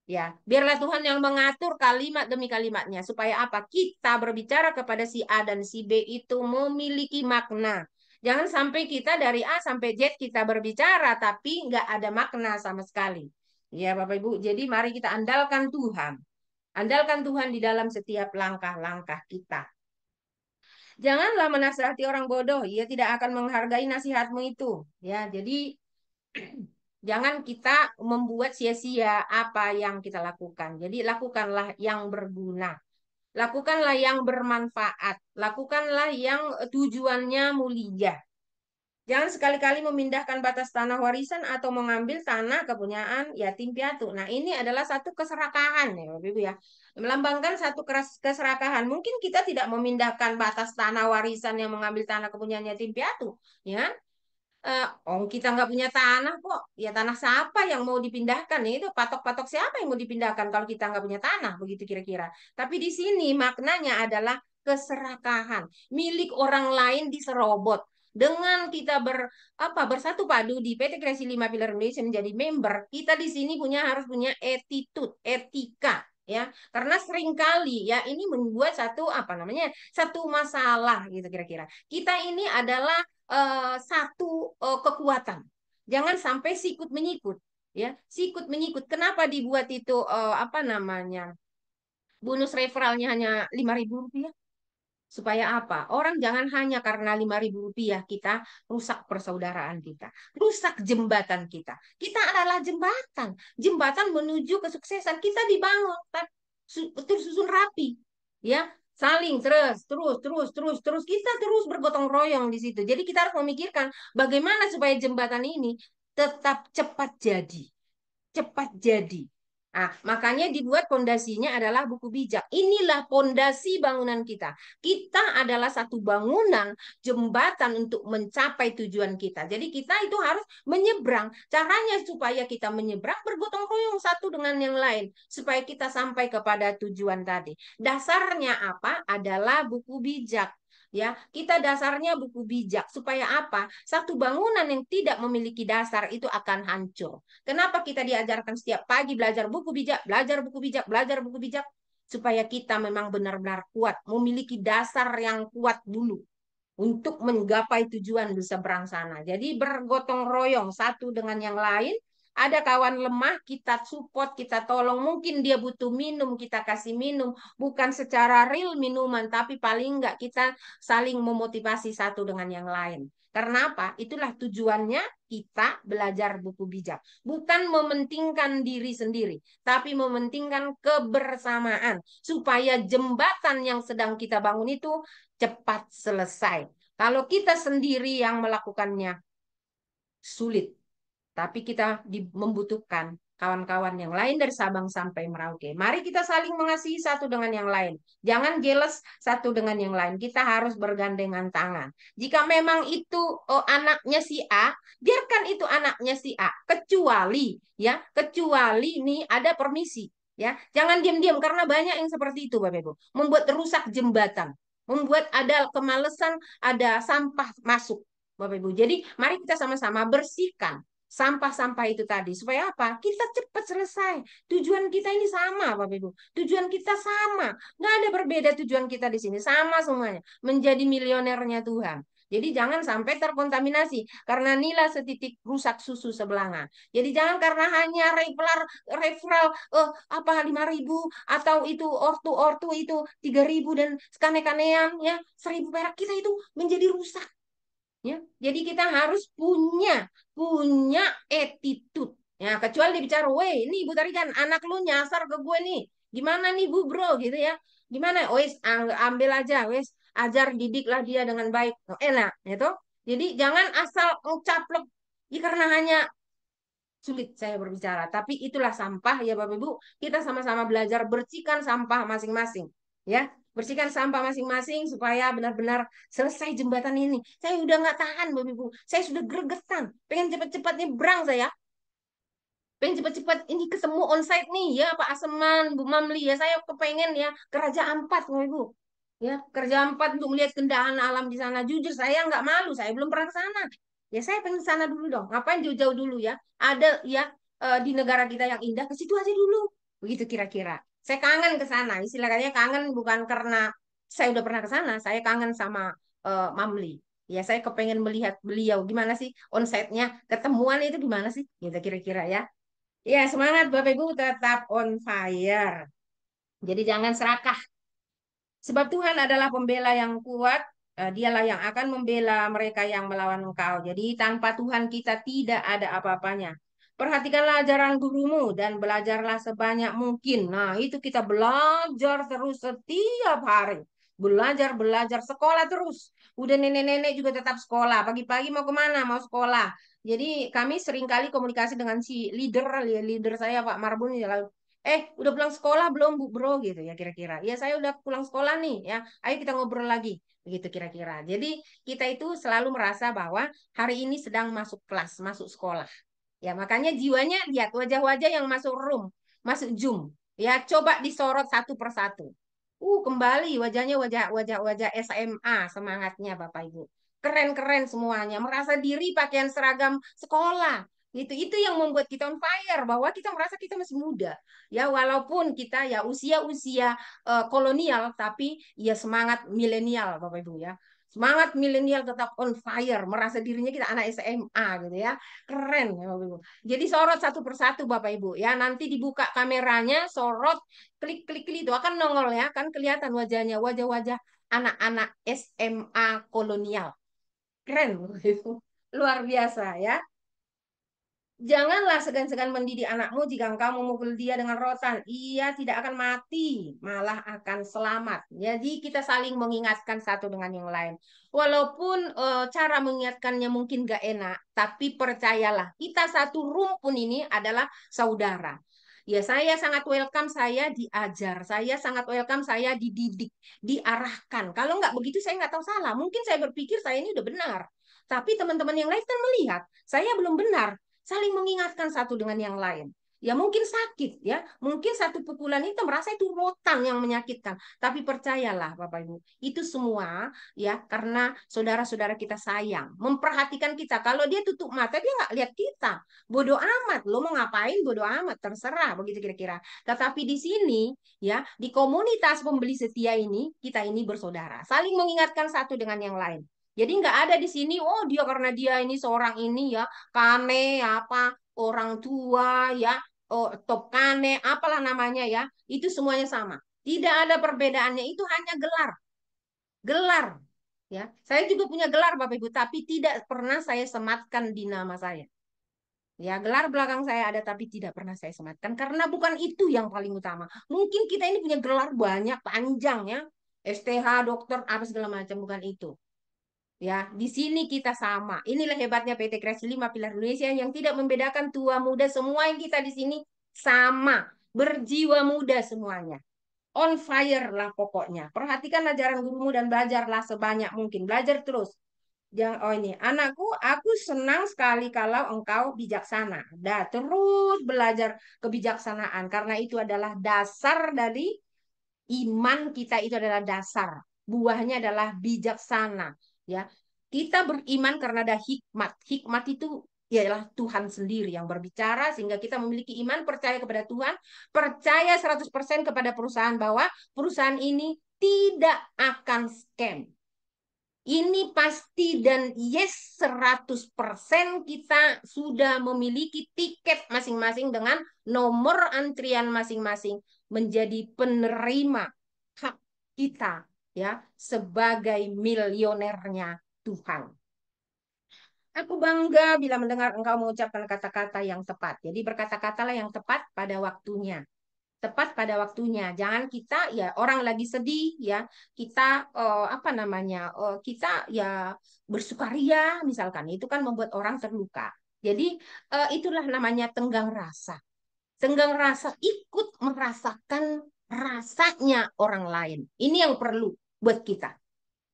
Ya, biarlah Tuhan yang mengatur kalimat demi kalimatnya supaya apa? Kita berbicara kepada si A dan si B itu memiliki makna. Jangan sampai kita dari A sampai Z kita berbicara tapi nggak ada makna sama sekali. Ya, Bapak Ibu. Jadi mari kita andalkan Tuhan. Andalkan Tuhan di dalam setiap langkah-langkah kita. Janganlah menasihati orang bodoh, ia tidak akan menghargai nasihatmu itu. Ya, jadi jangan kita membuat sia-sia apa yang kita lakukan. Jadi lakukanlah yang berguna. Lakukanlah yang bermanfaat. Lakukanlah yang tujuannya mulia. Jangan sekali-kali memindahkan batas tanah warisan atau mengambil tanah kepunyaan yatim piatu. Nah, ini adalah satu keserakahan ya, Bapak Ibu ya. Melambangkan satu keserakahan. Mungkin kita tidak memindahkan batas tanah warisan yang mengambil tanah kepunyaan yatim piatu, ya kan? Kita nggak punya tanah kok. Ya tanah siapa yang mau dipindahkan? Ya itu patok-patok siapa yang mau dipindahkan kalau kita nggak punya tanah, begitu kira-kira. Tapi di sini maknanya adalah keserakahan, milik orang lain diserobot. Dengan kita bersatu padu di PT Kreasi 5 Pilar Indonesia menjadi member, kita di sini harus punya attitude, etika, ya. Karena seringkali ya ini membuat satu masalah gitu kira-kira. Kita ini adalah satu kekuatan. Jangan sampai sikut menyikut, ya. Sikut menyikut. Kenapa dibuat itu bonus referralnya hanya 5.000 rupiah? Supaya apa? Orang jangan hanya karena 5.000 rupiah kita rusak persaudaraan kita, rusak jembatan kita. Kita adalah jembatan, jembatan menuju kesuksesan. Kita dibangun tersusun rapi, ya, saling terus kita terus bergotong royong di situ. Jadi kita harus memikirkan bagaimana supaya jembatan ini tetap cepat jadi, cepat jadi. Nah, makanya dibuat pondasinya adalah buku bijak. Inilah pondasi bangunan kita. Kita adalah satu bangunan jembatan untuk mencapai tujuan kita. Jadi kita itu harus menyeberang. Caranya supaya kita menyeberang bergotong royong satu dengan yang lain. Supaya kita sampai kepada tujuan tadi. Dasarnya apa? Adalah buku bijak. Ya, kita dasarnya buku bijak supaya apa? Satu bangunan yang tidak memiliki dasar itu akan hancur. Kenapa kita diajarkan setiap pagi belajar buku bijak, belajar buku bijak, belajar buku bijak? Supaya kita memang benar-benar kuat, memiliki dasar yang kuat dulu untuk menggapai tujuan di seberang sana. Jadi bergotong royong satu dengan yang lain. Ada kawan lemah, kita support, kita tolong. Mungkin dia butuh minum, kita kasih minum. Bukan secara real minuman, tapi paling enggak kita saling memotivasi satu dengan yang lain. Karena apa? Itulah tujuannya kita belajar buku bijak. Bukan mementingkan diri sendiri, tapi mementingkan kebersamaan. Supaya jembatan yang sedang kita bangun itu cepat selesai. Kalau kita sendiri yang melakukannya, sulit. Tapi kita membutuhkan kawan-kawan yang lain dari Sabang sampai Merauke. Mari kita saling mengasihi satu dengan yang lain. Jangan jealous satu dengan yang lain. Kita harus bergandengan tangan. Jika memang itu anaknya si A, biarkan itu anaknya si A. Kecuali nih ada permisi. Ya, jangan diam-diam karena banyak yang seperti itu, Bapak Ibu. Membuat rusak jembatan, membuat ada kemalasan, ada sampah masuk, Bapak Ibu. Jadi mari kita sama-sama bersihkan sampah-sampah itu tadi. Supaya apa? Kita cepat selesai. Tujuan kita ini sama, Bapak Ibu. Tujuan kita sama. Nggak ada berbeda tujuan kita di sini. Sama semuanya. Menjadi milionernya Tuhan. Jadi jangan sampai terkontaminasi. Karena nilai setitik rusak susu sebelanga. Jadi jangan karena hanya referral 5.000 atau itu ortu itu 3.000 dan kane-kanean ya 1.000 perak kita itu menjadi rusak. Ya, jadi kita harus punya attitude. Ya, kecuali dia bicara, "Weh, ini Ibu Tarigan, anak lu nyasar ke gue nih. Gimana nih, Bu, Bro?" gitu ya. Gimana? Wes, ambil aja, wes, ajar didiklah dia dengan baik. Enak, gitu. Jadi jangan asal caplok. Ya, karena hanya sulit saya berbicara. Tapi itulah sampah ya Bapak Ibu. Kita sama-sama belajar bersihkan sampah masing-masing. Ya, bersihkan sampah masing-masing supaya benar-benar selesai jembatan ini. Saya udah nggak tahan Bapak Ibu. Saya sudah gregetan. Pengen cepat-cepat nyebrang saya. Pengen cepat-cepat ini ketemu onsite nih ya Pak Aseman, Bu Mamli ya. Saya kepengen ya ke Raja Ampat Bapak Ibu. Ya, kerja empat untuk melihat keindahan alam di sana. Jujur saya nggak malu, saya belum pernah ke sana. Ya saya pengen ke sana dulu dong. Ngapain jauh-jauh dulu ya? Ada ya di negara kita yang indah, ke situ aja dulu. Begitu kira-kira. Saya kangen ke sana. Istilahnya kangen bukan karena saya udah pernah ke sana, saya kangen sama Mamli. Ya saya kepengen melihat beliau gimana sih onsite-nya, ketemuan itu gimana sih? Gitu kira-kira ya. Ya semangat Bapak Ibu tetap on fire. Jadi jangan serakah. Sebab Tuhan adalah pembela yang kuat, dialah yang akan membela mereka yang melawan engkau. Jadi tanpa Tuhan kita tidak ada apa-apanya. Perhatikanlah ajaran gurumu dan belajarlah sebanyak mungkin. Nah, itu kita belajar terus setiap hari. Belajar, belajar, sekolah terus. Udah nenek-nenek juga tetap sekolah. Pagi-pagi mau kemana? Mau sekolah. Jadi kami seringkali komunikasi dengan si leader saya Pak Marbun. Udah pulang sekolah belum Bu Bro gitu ya kira-kira. Ya saya udah pulang sekolah nih ya. Ayo kita ngobrol lagi begitu kira-kira. Jadi kita itu selalu merasa bahwa hari ini sedang masuk kelas, masuk sekolah. Ya makanya jiwanya lihat wajah-wajah yang masuk room, masuk Zoom. Ya coba disorot satu persatu. Kembali wajahnya wajah SMA semangatnya Bapak Ibu. Keren-keren semuanya, merasa diri pakaian seragam sekolah. Itu yang membuat kita on fire bahwa kita merasa kita masih muda. Ya walaupun kita ya usia-usia kolonial tapi ya semangat milenial Bapak Ibu ya. Semangat milenial tetap on fire, merasa dirinya kita anak SMA gitu ya. Keren ya Bapak Ibu. Jadi sorot satu persatu Bapak Ibu ya. Nanti dibuka kameranya, sorot klik-klik itu akan nongol ya, kan kelihatan wajahnya, wajah-wajah anak-anak SMA kolonial. Keren Bapak Ibu. Luar biasa ya. Janganlah segan-segan mendidik anakmu jika engkau memukul dia dengan rotan. Ia tidak akan mati, malah akan selamat. Jadi kita saling mengingatkan satu dengan yang lain. Walaupun cara mengingatkannya mungkin gak enak, tapi percayalah, kita satu rumpun ini adalah saudara. Ya, saya sangat welcome, saya diajar, saya sangat welcome, saya dididik, diarahkan. Kalau nggak begitu, saya nggak tahu salah. Mungkin saya berpikir saya ini udah benar. Tapi teman-teman yang lain kan melihat, saya belum benar, saling mengingatkan satu dengan yang lain. Ya mungkin sakit ya, mungkin satu pukulan itu merasa itu rotan yang menyakitkan. Tapi percayalah Bapak Ibu, itu semua ya karena saudara-saudara kita sayang, memperhatikan kita. Kalau dia tutup mata dia nggak lihat kita, bodoh amat. Lo mau ngapain? Bodoh amat, terserah begitu kira-kira. Tetapi di sini ya di komunitas pembeli setia ini kita ini bersaudara, saling mengingatkan satu dengan yang lain. Jadi nggak ada di sini, oh dia karena dia ini seorang ini ya, kane apa orang tua ya, oh top kane apalah namanya ya, itu semuanya sama. Tidak ada perbedaannya, itu hanya gelar. Gelar ya. Saya juga punya gelar Bapak Ibu, tapi tidak pernah saya sematkan di nama saya. Ya, gelar belakang saya ada tapi tidak pernah saya sematkan karena bukan itu yang paling utama. Mungkin kita ini punya gelar banyak panjang ya. STH, dokter, apa segala macam bukan itu. Ya, di sini kita sama. Inilah hebatnya PT Kreasi 5 Pilar Indonesia yang tidak membedakan tua muda, semua yang kita di sini sama, berjiwa muda semuanya. On fire lah pokoknya. Perhatikan ajaran gurumu dan belajarlah sebanyak mungkin. Belajar terus. Jangan, oh ini, anakku, aku senang sekali kalau engkau bijaksana. Dah, terus belajar kebijaksanaan. Karena itu adalah dasar dari iman kita, itu adalah dasar. Buahnya adalah bijaksana. Ya, kita beriman karena ada hikmat. Hikmat itu ialah Tuhan sendiri yang berbicara sehingga kita memiliki iman, percaya kepada Tuhan, percaya 100% kepada perusahaan bahwa perusahaan ini tidak akan scam. Ini pasti dan yes 100% kita sudah memiliki tiket masing-masing dengan nomor antrian masing-masing menjadi penerima hak kita ya sebagai milionernya Tuhan. Aku bangga bila mendengar engkau mengucapkan kata-kata yang tepat. Jadi berkata-katalah yang tepat pada waktunya. tepat pada waktunya. Jangan kita ya orang lagi sedih ya, kita apa namanya? Kita ya bersukaria misalkan. Itu kan membuat orang terluka. Jadi itulah namanya tenggang rasa. Tenggang rasa ikut merasakan rasanya orang lain. Ini yang perlu buat kita.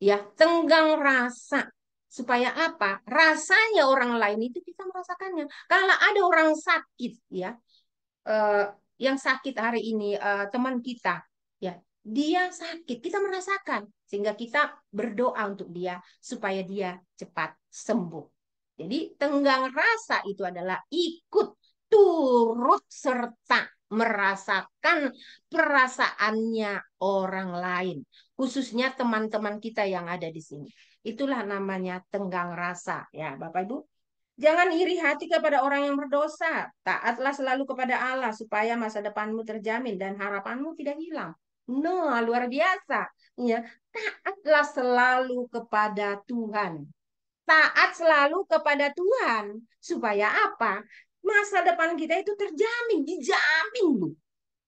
Ya, tenggang rasa. Supaya apa? Rasanya orang lain itu kita merasakannya. Kalau ada orang sakit ya, eh, yang sakit hari ini teman kita ya dia sakit kita merasakan sehingga kita berdoa untuk dia supaya dia cepat sembuh. Jadi tenggang rasa itu adalah ikut turut serta merasakan perasaannya orang lain, khususnya teman-teman kita yang ada di sini. Itulah namanya tenggang rasa ya Bapak Ibu. Jangan iri hati kepada orang yang berdosa. Taatlah selalu kepada Allah supaya masa depanmu terjamin dan harapanmu tidak hilang. No, luar biasa. Ya, taatlah selalu kepada Tuhan. Taat selalu kepada Tuhan. Supaya apa? Masa depan kita itu terjamin, dijamin, Bu.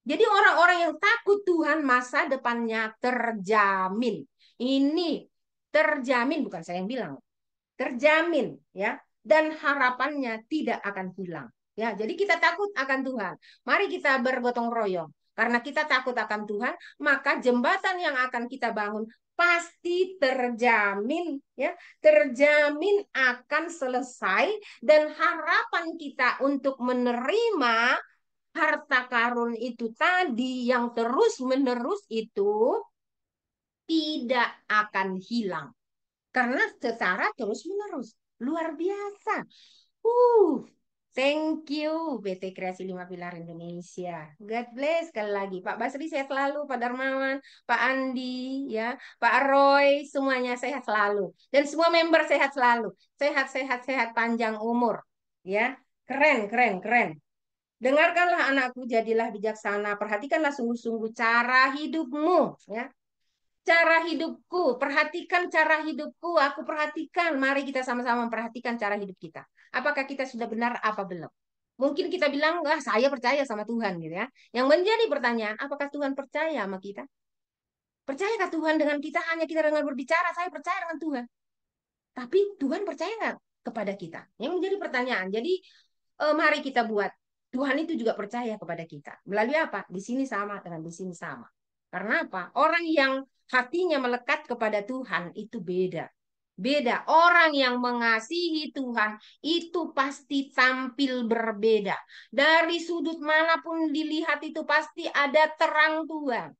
Jadi orang-orang yang takut Tuhan masa depannya terjamin. Ini terjamin, bukan saya yang bilang. Terjamin, ya, dan harapannya tidak akan hilang. Ya, jadi kita takut akan Tuhan. Mari kita bergotong royong. Karena kita takut akan Tuhan, maka jembatan yang akan kita bangun pasti terjamin, ya, terjamin akan selesai dan harapan kita untuk menerima harta karun itu tadi yang terus-menerus itu tidak akan hilang. Karena secara terus-menerus. Luar biasa. Uh, Thank you PT Kreasi 5 Pilar Indonesia. God bless sekali lagi. Pak Basri sehat selalu, Pak Darmawan, Pak Andi, ya, Pak Roy, semuanya sehat selalu. Dan semua member sehat selalu. Sehat, sehat, sehat, panjang umur. Ya, keren, keren, keren. Dengarkanlah anakku, jadilah bijaksana. Perhatikanlah sungguh-sungguh cara hidupmu. Ya, cara hidupku, perhatikan cara hidupku, aku perhatikan. Mari kita sama-sama memperhatikan cara hidup kita. Apakah kita sudah benar apa belum? Mungkin kita bilang, "Wah, saya percaya sama Tuhan," gitu ya. Yang menjadi pertanyaan, apakah Tuhan percaya sama kita? Percayakah Tuhan dengan kita hanya kita dengan berbicara, saya percaya dengan Tuhan. Tapi Tuhan percaya nggak kepada kita? Yang menjadi pertanyaan. Jadi, mari kita buat. Tuhan itu juga percaya kepada kita. Melalui apa? Di sini sama dengan di sini sama. Karena apa? Orang yang hatinya melekat kepada Tuhan itu beda. Beda. Orang yang mengasihi Tuhan itu pasti tampil berbeda. Dari sudut manapun dilihat itu pasti ada terang Tuhan.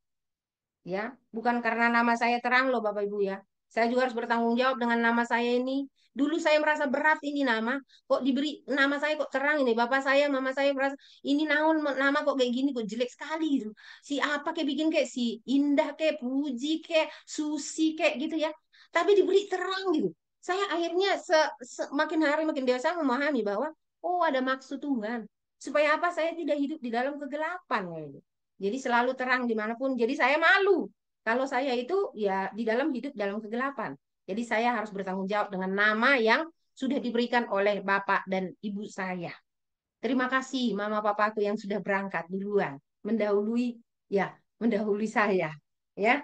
Ya, bukan karena nama saya terang loh Bapak Ibu ya. Saya juga harus bertanggung jawab dengan nama saya ini. Dulu saya merasa berat ini nama, kok diberi nama saya kok terang ini. Bapak saya, mama saya merasa ini naon nama kok kayak gini kok jelek sekali gitu. Si apa kayak bikin kayak si Indah kayak Puji kayak Susi kayak gitu ya. Tapi diberi terang gitu. Saya akhirnya makin hari makin dewasa memahami bahwa oh ada maksud Tuhan. Supaya apa saya tidak hidup di dalam kegelapan gitu. Jadi selalu terang dimanapun. Jadi saya malu kalau saya itu ya di dalam hidup dalam kegelapan. Jadi saya harus bertanggung jawab dengan nama yang sudah diberikan oleh Bapak dan Ibu saya. Terima kasih Mama Papaku yang sudah berangkat duluan, mendahului ya, mendahului saya. Ya.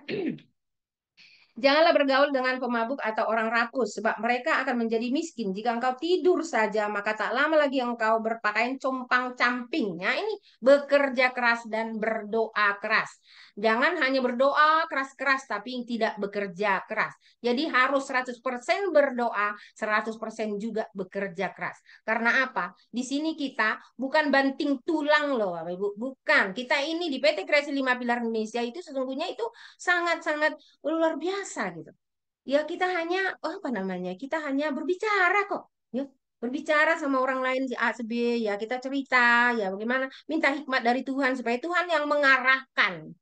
Janganlah bergaul dengan pemabuk atau orang rakus, sebab mereka akan menjadi miskin. Jika engkau tidur saja, maka tak lama lagi engkau berpakaian compang-camping. Nah, ini bekerja keras dan berdoa keras. Jangan hanya berdoa keras-keras, tapi tidak bekerja keras. Jadi harus 100% berdoa, 100% juga bekerja keras. Karena apa? Di sini kita bukan banting tulang loh, Bapak Ibu. Bukan. Kita ini di PT Kreasi 5 Pilar Indonesia itu sesungguhnya itu sangat-sangat luar biasa gitu. Ya kita hanya apa namanya? Kita hanya berbicara kok. Ya, berbicara sama orang lain si A si B ya kita cerita ya bagaimana minta hikmat dari Tuhan supaya Tuhan yang mengarahkan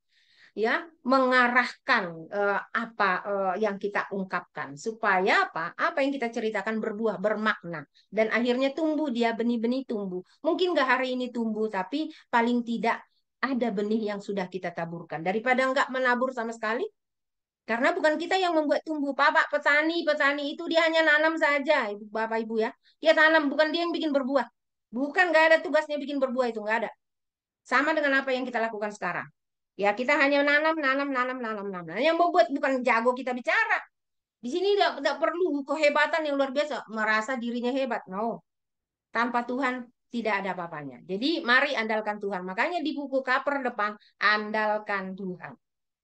ya mengarahkan apa yang kita ungkapkan supaya apa yang kita ceritakan berbuah bermakna dan akhirnya tumbuh dia benih-benih tumbuh mungkin nggak hari ini tumbuh tapi paling tidak ada benih yang sudah kita taburkan daripada nggak menabur sama sekali karena bukan kita yang membuat tumbuh. Bapak petani, petani itu dia hanya nanam saja, Ibu, Bapak Ibu ya. Dia tanam, bukan dia yang bikin berbuah. Bukan nggak ada tugasnya bikin berbuah itu nggak ada. Sama dengan apa yang kita lakukan sekarang. Ya, kita hanya nanam, nanam, nanam, nanam, nanam. Yang membuat bukan jago kita bicara. Di sini tidak perlu kehebatan yang luar biasa, merasa dirinya hebat. No, tanpa Tuhan tidak ada apa-apanya. Jadi mari andalkan Tuhan. Makanya di buku cover depan, andalkan Tuhan.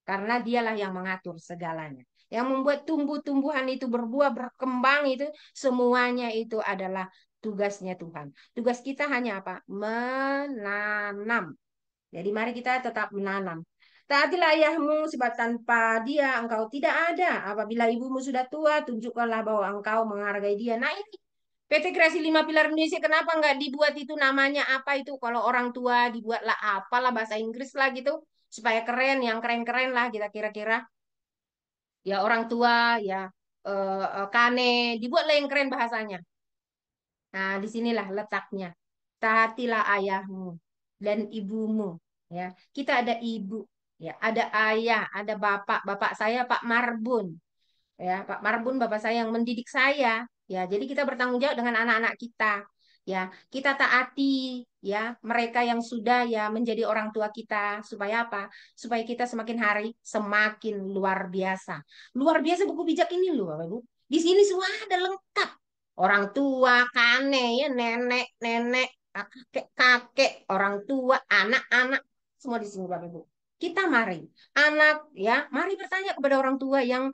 Karena dialah yang mengatur segalanya. Yang membuat tumbuh-tumbuhan itu berbuah, berkembang itu, semuanya itu adalah tugasnya Tuhan. Tugas kita hanya apa? Menanam. Jadi mari kita tetap menanam. Taatilah ayahmu sebab tanpa dia engkau tidak ada. Apabila ibumu sudah tua, tunjukkanlah bahwa engkau menghargai dia. Nah ini PT Kreasi Lima Pilar Indonesia kenapa nggak dibuat itu namanya apa itu? Kalau orang tua dibuatlah apalah bahasa Inggris lah gitu. Supaya keren, yang keren-keren lah kita kira-kira. Ya orang tua, ya Kane, dibuatlah yang keren bahasanya. Nah, disinilah letaknya. Taatilah ayahmu dan ibumu. Ya, kita ada ibu, ya, ada ayah, ada bapak. Bapak saya Pak Marbun, ya, Pak Marbun bapak saya yang mendidik saya. Ya, jadi kita bertanggung jawab dengan anak-anak kita. Ya, kita taati ya mereka yang sudah ya menjadi orang tua kita supaya apa? Supaya kita semakin hari semakin luar biasa. Luar biasa buku bijak ini loh, Bapak Ibu. Di sini semua ada lengkap. Orang tua, kane, ya nenek, nenek, kakek, kakek, orang tua, anak-anak, semua di sini Bapak Ibu. Kita mari, anak ya, mari bertanya kepada orang tua yang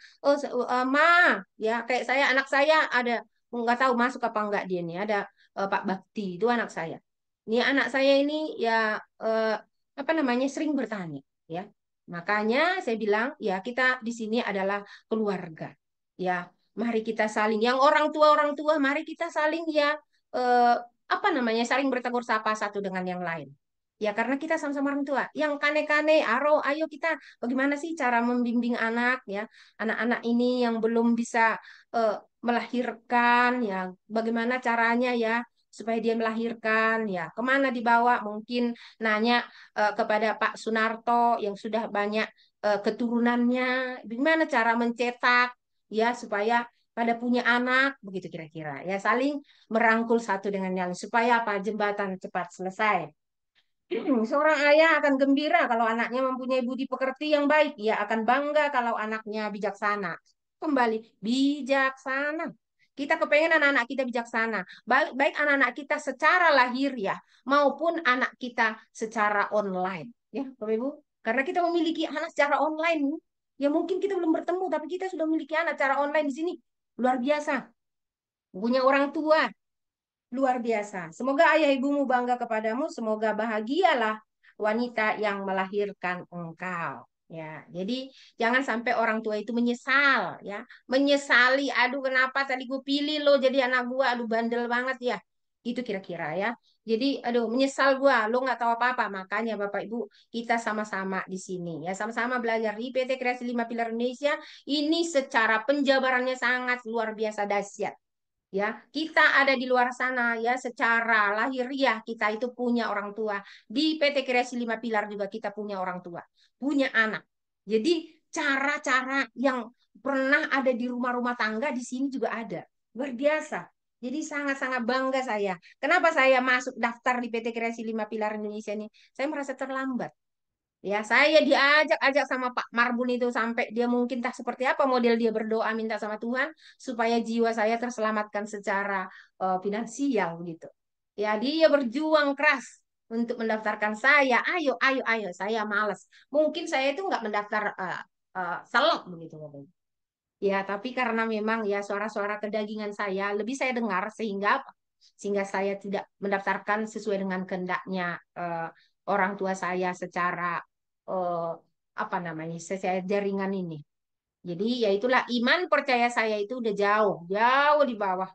ma, ya kayak saya, anak saya ada nggak tahu masuk apa enggak dia nih, ada Pak Bakti itu anak saya. Ini anak saya ini ya eh, apa namanya sering bertanya, ya. Makanya saya bilang ya kita di sini adalah keluarga, ya. Mari kita saling, yang orang tua, mari kita saling ya, eh, apa namanya, saling bertegur sapa satu dengan yang lain. Ya karena kita sama-sama orang tua. Yang kane-kane, ayo kita bagaimana sih cara membimbing anak ya, anak-anak ini yang belum bisa eh, melahirkan ya, bagaimana caranya ya supaya dia melahirkan ya, kemana dibawa mungkin nanya kepada Pak Sunarto yang sudah banyak keturunannya, bagaimana cara mencetak ya supaya pada punya anak begitu kira-kira ya, saling merangkul satu dengan yang lain supaya apa jembatan cepat selesai. Seorang ayah akan gembira kalau anaknya mempunyai budi pekerti yang baik. Ia akan bangga kalau anaknya bijaksana. Kembali, bijaksana. Kita kepengen anak-anak kita bijaksana. Baik, baik anak-anak kita secara lahir ya, maupun anak kita secara online. Ya, Bapak Ibu. Karena kita memiliki anak secara online. Ya mungkin kita belum bertemu, tapi kita sudah memiliki anak secara online di sini. Luar biasa. Punya orang tua, luar biasa. Semoga ayah ibumu bangga kepadamu. Semoga bahagialah wanita yang melahirkan engkau. Ya, jadi jangan sampai orang tua itu menyesal, ya, menyesali. Aduh, kenapa tadi gue pilih lo jadi anak gue? Aduh, bandel banget ya. Itu kira-kira ya. Jadi, aduh, menyesal gue. Lo nggak tahu apa-apa. Makanya Bapak Ibu, kita sama-sama di sini, ya, sama-sama belajar di PT Kreasi Lima Pilar Indonesia. Ini secara penjabarannya sangat luar biasa dahsyat. Ya, kita ada di luar sana ya, secara lahiriah kita itu punya orang tua. Di PT Kreasi Lima Pilar juga kita punya orang tua, punya anak. Jadi cara-cara yang pernah ada di rumah-rumah tangga di sini juga ada. Luar biasa. Jadi sangat-sangat bangga saya. Kenapa saya masuk daftar di PT Kreasi Lima Pilar Indonesia ini? Saya merasa terlambat. Ya, saya diajak-ajak sama Pak Marbun itu sampai dia mungkin tak seperti apa model dia berdoa minta sama Tuhan supaya jiwa saya terselamatkan secara finansial gitu. Ya, dia berjuang keras untuk mendaftarkan saya. Ayo, ayo, ayo. Saya malas. Mungkin saya itu nggak mendaftar selok begitu. Bapak. Ya, tapi karena memang ya suara-suara kedagingan saya lebih saya dengar sehingga saya tidak mendaftarkan sesuai dengan kehendaknya orang tua saya secara eh, apa namanya secara jaringan ini. Jadi ya itulah iman percaya saya itu udah jauh jauh di bawah.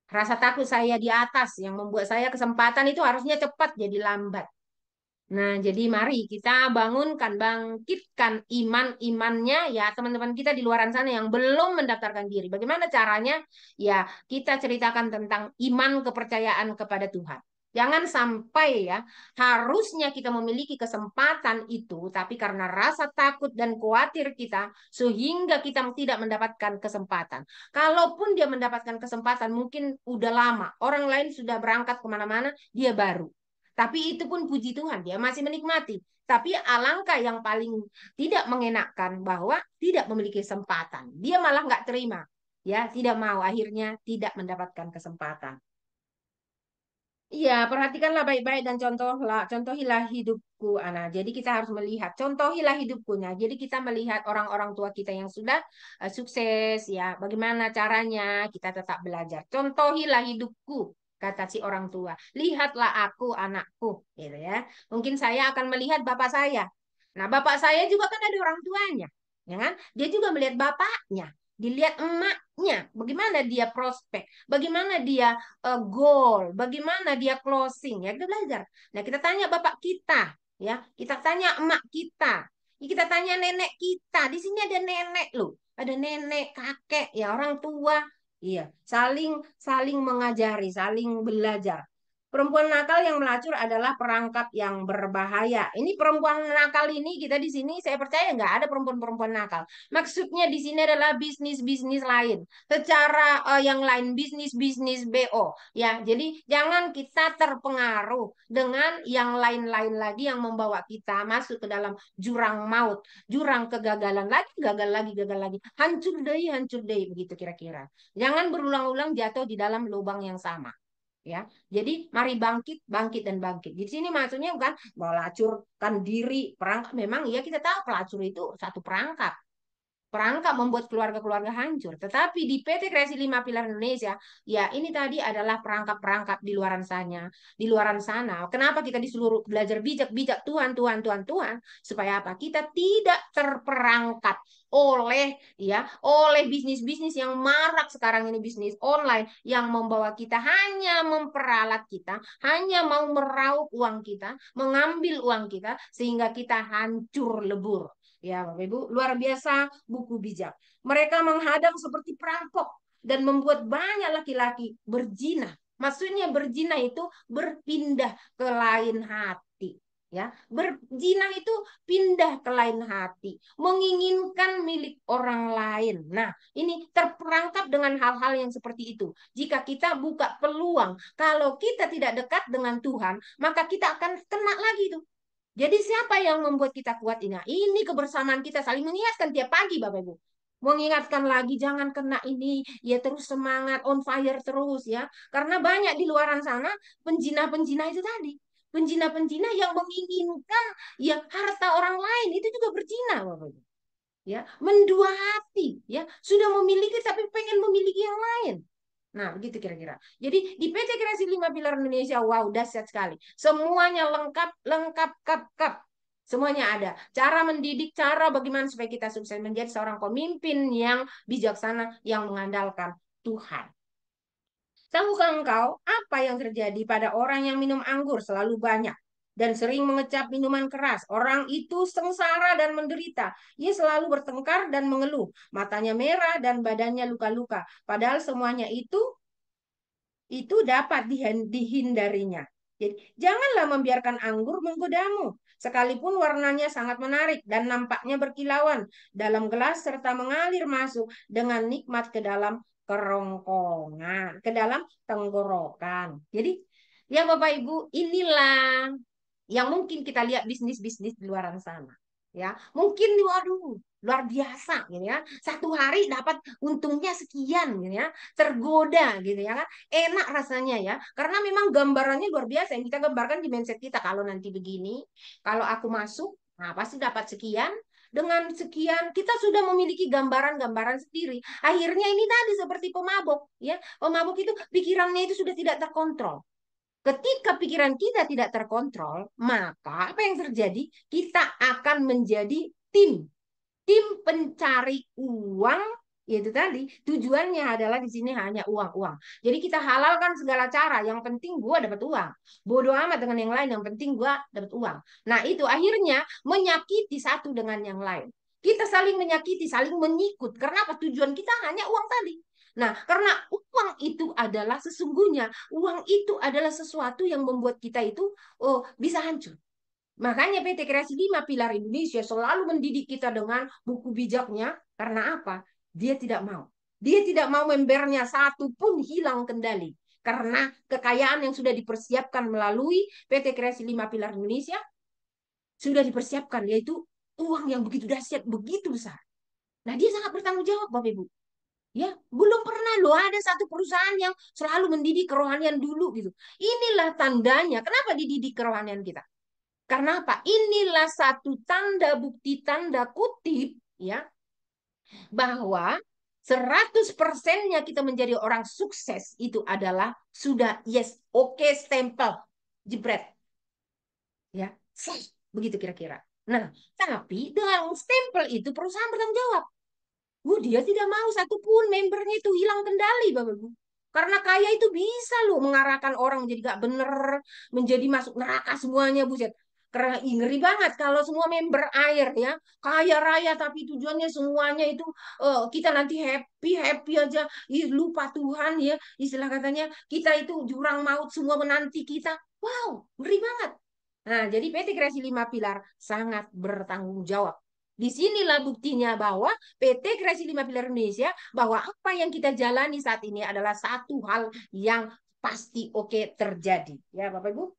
Rasa takut saya di atas yang membuat saya kesempatan itu harusnya cepat jadi lambat. Nah, jadi mari kita bangunkan, bangkitkan iman-imannya ya teman-teman kita di luar sana yang belum mendaftarkan diri. Bagaimana caranya? Ya, kita ceritakan tentang iman kepercayaan kepada Tuhan. Jangan sampai ya, harusnya kita memiliki kesempatan itu, tapi karena rasa takut dan khawatir kita, sehingga kita tidak mendapatkan kesempatan. Kalaupun dia mendapatkan kesempatan, mungkin udah lama. Orang lain sudah berangkat kemana-mana, dia baru. Tapi itu pun puji Tuhan, dia masih menikmati. Tapi alangkah yang paling tidak mengenakan bahwa tidak memiliki kesempatan. Dia malah nggak terima. Ya, tidak mau. Akhirnya tidak mendapatkan kesempatan. Iya, perhatikanlah baik-baik dan contohilah hidupku, Ana. Jadi kita harus melihat, contohilah hidupku. Nah, jadi kita melihat orang-orang tua kita yang sudah sukses, ya, bagaimana caranya kita tetap belajar. Contohilah hidupku, kata si orang tua. Lihatlah aku, anakku, gitu ya. Mungkin saya akan melihat bapak saya. Nah, bapak saya juga kan ada orang tuanya, ya kan? Dia juga melihat bapaknya, dilihat emaknya, bagaimana dia prospek, bagaimana dia goal, bagaimana dia closing, ya kita belajar. Nah, kita tanya bapak kita, ya, kita tanya emak kita, ya, kita tanya nenek kita. Di sini ada nenek loh, ada nenek, kakek, ya orang tua, iya, saling saling mengajari, saling belajar. Perempuan nakal yang melacur adalah perangkap yang berbahaya. Ini perempuan nakal ini kita di sini saya percaya nggak ada perempuan-perempuan nakal. Maksudnya di sini adalah bisnis-bisnis lain secara yang lain bisnis-bisnis BO ya. Jadi jangan kita terpengaruh dengan yang lain-lain lagi yang membawa kita masuk ke dalam jurang maut, jurang kegagalan lagi, gagal lagi, hancur deh begitu kira-kira. Jangan berulang-ulang jatuh di dalam lubang yang sama. Ya, jadi mari bangkit, bangkit dan bangkit. Di sini maksudnya bukan melacurkan diri, perangkap. Memang ya kita tahu pelacur itu satu perangkap membuat keluarga-keluarga hancur. Tetapi di PT Kreasi 5 Pilar Indonesia, ya ini tadi adalah perangkap-perangkap di luaran sana, di luaran sana. Kenapa kita disuruh belajar bijak-bijak Tuhan, supaya apa? Kita tidak terperangkap oleh bisnis-bisnis yang marak sekarang ini, bisnis online yang membawa kita hanya memperalat kita, hanya mau meraup uang kita, mengambil uang kita sehingga kita hancur lebur. Ya, Bapak Ibu, luar biasa buku bijak. Mereka menghadang seperti perampok dan membuat banyak laki-laki berzina. Maksudnya berzina itu berpindah ke lain hati. Ya, berzina itu pindah ke lain hati, menginginkan milik orang lain. Nah, ini terperangkap dengan hal-hal yang seperti itu. Jika kita buka peluang, kalau kita tidak dekat dengan Tuhan, maka kita akan kena lagi tuh. Jadi siapa yang membuat kita kuat ini? Nah, ini kebersamaan kita saling mengingatkan tiap pagi, Bapak Ibu. Mengingatkan lagi, jangan kena ini, ya terus semangat, on fire terus ya. Karena banyak di luaran sana penjina-penjina itu tadi. Penjina-penjina yang menginginkan ya harta orang lain, itu juga berzina, Bapak Ibu. Ya, mendua hati, ya. Sudah memiliki tapi pengen memiliki yang lain. Nah, begitu kira-kira. Jadi di PT Kreasi 5 Pilar Indonesia, wow, dahsyat sekali. Semuanya lengkap, kap. Semuanya ada. Cara mendidik, cara bagaimana supaya kita sukses menjadi seorang pemimpin yang bijaksana, yang mengandalkan Tuhan. Tahukah engkau apa yang terjadi pada orang yang minum anggur selalu banyak dan sering mengecap minuman keras? Orang itu sengsara dan menderita. Ia selalu bertengkar dan mengeluh. Matanya merah dan badannya luka-luka. Padahal semuanya itu dapat dihindarinya. Jadi, janganlah membiarkan anggur menggodamu, sekalipun warnanya sangat menarik dan nampaknya berkilauan dalam gelas serta mengalir masuk dengan nikmat ke dalam kerongkongan, ke dalam tenggorokan. Jadi, ya Bapak Ibu, inilah yang mungkin kita lihat bisnis-bisnis di luar sana. Ya, mungkin waduh luar biasa gitu ya. Satu hari dapat untungnya sekian gitu ya. Tergoda gitu ya kan. Enak rasanya ya. Karena memang gambarannya luar biasa yang kita gambarkan di mindset kita. Kalau nanti begini, kalau aku masuk, nah pasti dapat sekian. Dengan sekian kita sudah memiliki gambaran-gambaran sendiri. Akhirnya ini tadi seperti pemabuk ya. Pemabuk itu pikirannya itu sudah tidak terkontrol. Ketika pikiran kita tidak terkontrol, maka apa yang terjadi? Kita akan menjadi tim pencari uang, yaitu tadi tujuannya adalah di sini hanya uang. Jadi kita halalkan segala cara, yang penting gua dapat uang. Bodoh amat dengan yang lain, yang penting gua dapat uang. Nah, itu akhirnya menyakiti satu dengan yang lain. Kita saling menyakiti, saling menyikut. Karena apa? Tujuan kita hanya uang tadi. Nah, karena uang itu adalah sesungguhnya, uang itu adalah sesuatu yang membuat kita itu bisa hancur. Makanya PT Kreasi 5 Pilar Indonesia selalu mendidik kita dengan buku bijaknya. Karena apa? Dia tidak mau. Dia tidak mau membernya satu pun hilang kendali. Karena kekayaan yang sudah dipersiapkan melalui PT Kreasi 5 Pilar Indonesia sudah dipersiapkan, yaitu uang yang begitu dahsyat, begitu besar. Nah, dia sangat bertanggung jawab, Bapak Ibu. Ya, belum pernah loh ada satu perusahaan yang selalu mendidik kerohanian dulu gitu. Inilah tandanya. Kenapa dididik kerohanian kita? Karena apa? Inilah satu tanda bukti tanda kutip ya bahwa 100%-nya kita menjadi orang sukses itu adalah sudah yes, oke, stempel, jebret. Ya, sah, begitu kira-kira. Nah, tapi dengan stempel itu perusahaan bertanggung jawab. Dia tidak mau satupun membernya itu hilang kendali, Bapak Ibu. Karena kaya itu bisa loh mengarahkan orang jadi gak bener, menjadi masuk neraka semuanya, buset. Karena ngeri banget kalau semua member air ya, kaya raya tapi tujuannya semuanya itu kita nanti happy happy aja, lupa Tuhan ya, istilah katanya kita itu jurang maut semua menanti kita. Wow, ngeri banget. Nah, jadi PT Kreasi 5 Pilar sangat bertanggung jawab. Disinilah buktinya bahwa PT Kreasi 5 Pilar Indonesia, bahwa apa yang kita jalani saat ini adalah satu hal yang pasti oke terjadi. Ya, Bapak Ibu.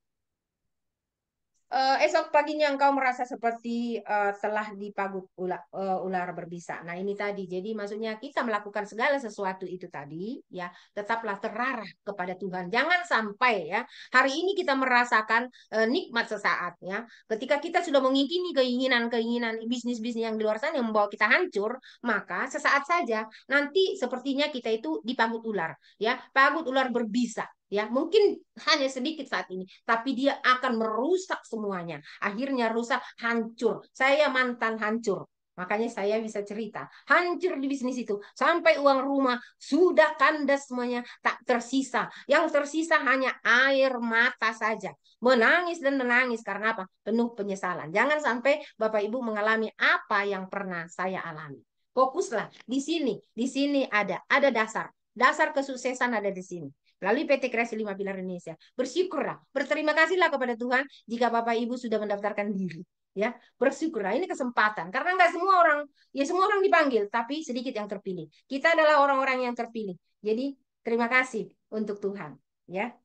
Esok paginya engkau merasa seperti telah dipagut ular berbisa. Nah, ini tadi. Jadi maksudnya kita melakukan segala sesuatu itu tadi, ya, tetaplah terarah kepada Tuhan. Jangan sampai ya hari ini kita merasakan nikmat sesaat ya. Ketika kita sudah mengingini keinginan-keinginan bisnis-bisnis yang di luar sana yang membawa kita hancur, maka sesaat saja nanti sepertinya kita itu dipagut ular, ya, pagut ular berbisa. Ya, mungkin hanya sedikit saat ini, tapi dia akan merusak semuanya. Akhirnya rusak, hancur. Saya mantan hancur. Makanya saya bisa cerita. Hancur di bisnis itu. Sampai uang rumah sudah kandas semuanya. Tak tersisa. Yang tersisa hanya air mata saja. Menangis dan menangis. Karena apa? Penuh penyesalan. Jangan sampai Bapak Ibu mengalami apa yang pernah saya alami. Fokuslah di sini. Di sini ada dasar. Dasar kesuksesan ada di sini. Melalui PT Kreasi 5 Pilar Indonesia. Bersyukurlah, berterima kasihlah kepada Tuhan jika Bapak Ibu sudah mendaftarkan diri. Ya, bersyukurlah, ini kesempatan. Karena nggak semua orang, ya semua orang dipanggil, tapi sedikit yang terpilih. Kita adalah orang-orang yang terpilih. Jadi, terima kasih untuk Tuhan. Ya,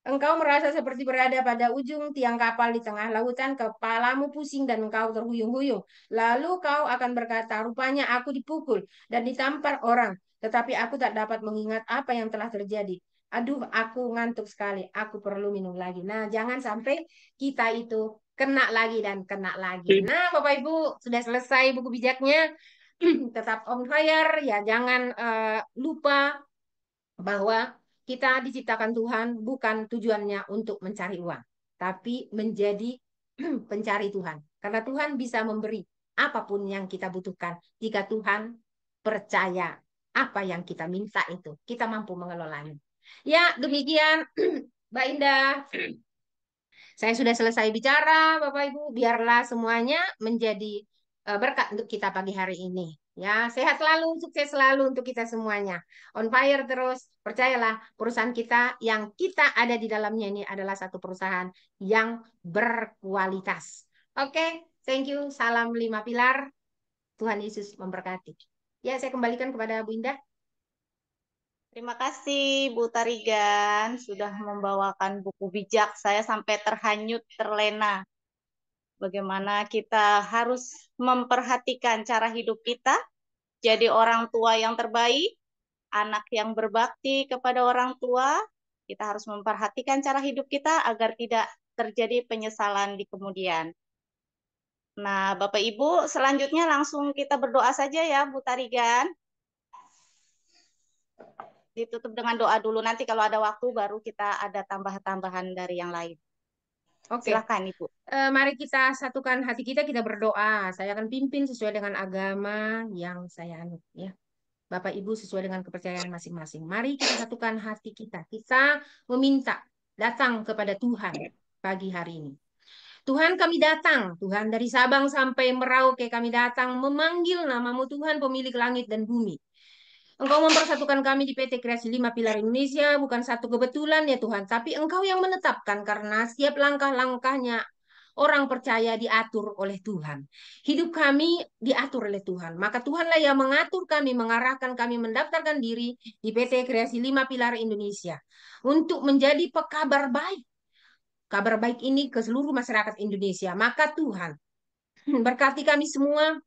engkau merasa seperti berada pada ujung tiang kapal di tengah lautan, kepalamu pusing dan engkau terhuyung-huyung. Lalu kau akan berkata, rupanya aku dipukul dan ditampar orang, tetapi aku tak dapat mengingat apa yang telah terjadi. Aduh, aku ngantuk sekali, aku perlu minum lagi. Nah, jangan sampai kita itu kena lagi dan kena lagi. Nah, Bapak Ibu, sudah selesai buku bijaknya. Tetap on fire, ya jangan lupa bahwa kita diciptakan Tuhan bukan tujuannya untuk mencari uang, tapi menjadi pencari Tuhan. Karena Tuhan bisa memberi apapun yang kita butuhkan. Jika Tuhan percaya apa yang kita minta itu, kita mampu mengelolanya. Ya, demikian Mbak Indah. Saya sudah selesai bicara, Bapak Ibu. Biarlah semuanya menjadi berkat untuk kita pagi hari ini. Ya, sehat selalu, sukses selalu untuk kita semuanya. On fire terus. Percayalah, perusahaan kita yang kita ada di dalamnya ini adalah satu perusahaan yang berkualitas. Oke, thank you. Salam 5 pilar. Tuhan Yesus memberkati. Ya, saya kembalikan kepada Bu Indah. Terima kasih Bu Tarigan sudah membawakan buku bijak. Saya sampai terhanyut, terlena. Bagaimana kita harus memperhatikan cara hidup kita, jadi orang tua yang terbaik, anak yang berbakti kepada orang tua. Kita harus memperhatikan cara hidup kita agar tidak terjadi penyesalan di kemudian. Nah, Bapak Ibu, selanjutnya langsung kita berdoa saja ya, Bu Tarigan. Ditutup dengan doa dulu, nanti kalau ada waktu baru kita ada tambahan-tambahan dari yang lain. Oke. Silakan Ibu. Mari kita satukan hati kita berdoa. Saya akan pimpin sesuai dengan agama yang saya anut ya. Bapak Ibu sesuai dengan kepercayaan masing-masing. Mari kita satukan hati kita. Kita meminta datang kepada Tuhan pagi hari ini. Tuhan, kami datang, Tuhan, dari Sabang sampai Merauke kami datang memanggil namamu Tuhan pemilik langit dan bumi. Engkau mempersatukan kami di PT Kreasi 5 Pilar Indonesia, bukan satu kebetulan ya Tuhan, tapi Engkau yang menetapkan karena setiap langkah-langkahnya orang percaya diatur oleh Tuhan. Hidup kami diatur oleh Tuhan. Maka Tuhanlah yang mengatur kami, mengarahkan kami, mendaftarkan diri di PT Kreasi 5 Pilar Indonesia untuk menjadi pekabar baik. Kabar baik ini ke seluruh masyarakat Indonesia. Maka Tuhan berkati kami semua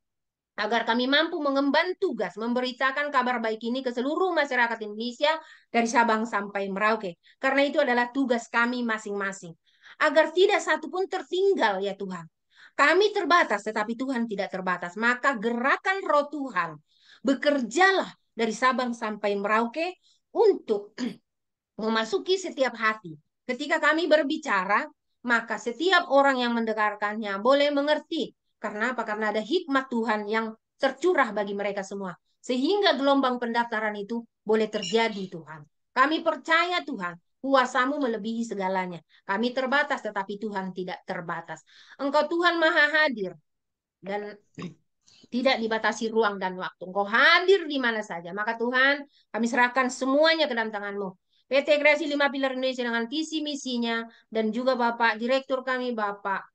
agar kami mampu mengemban tugas memberitakan kabar baik ini ke seluruh masyarakat Indonesia dari Sabang sampai Merauke. Karena itu adalah tugas kami masing-masing. Agar tidak satu pun tertinggal ya Tuhan. Kami terbatas tetapi Tuhan tidak terbatas. Maka gerakan roh Tuhan bekerjalah dari Sabang sampai Merauke untuk memasuki setiap hati. Ketika kami berbicara, maka setiap orang yang mendengarkannya boleh mengerti. Karena apa? Karena ada hikmat Tuhan yang tercurah bagi mereka semua. Sehingga gelombang pendaftaran itu boleh terjadi Tuhan. Kami percaya Tuhan, kuasa-Mu melebihi segalanya. Kami terbatas tetapi Tuhan tidak terbatas. Engkau Tuhan Maha Hadir dan tidak dibatasi ruang dan waktu. Engkau hadir di mana saja. Maka Tuhan, kami serahkan semuanya ke dalam tangan-Mu. PT Kreasi 5 Pilar Indonesia dengan visi misinya dan juga Bapak Direktur kami Bapak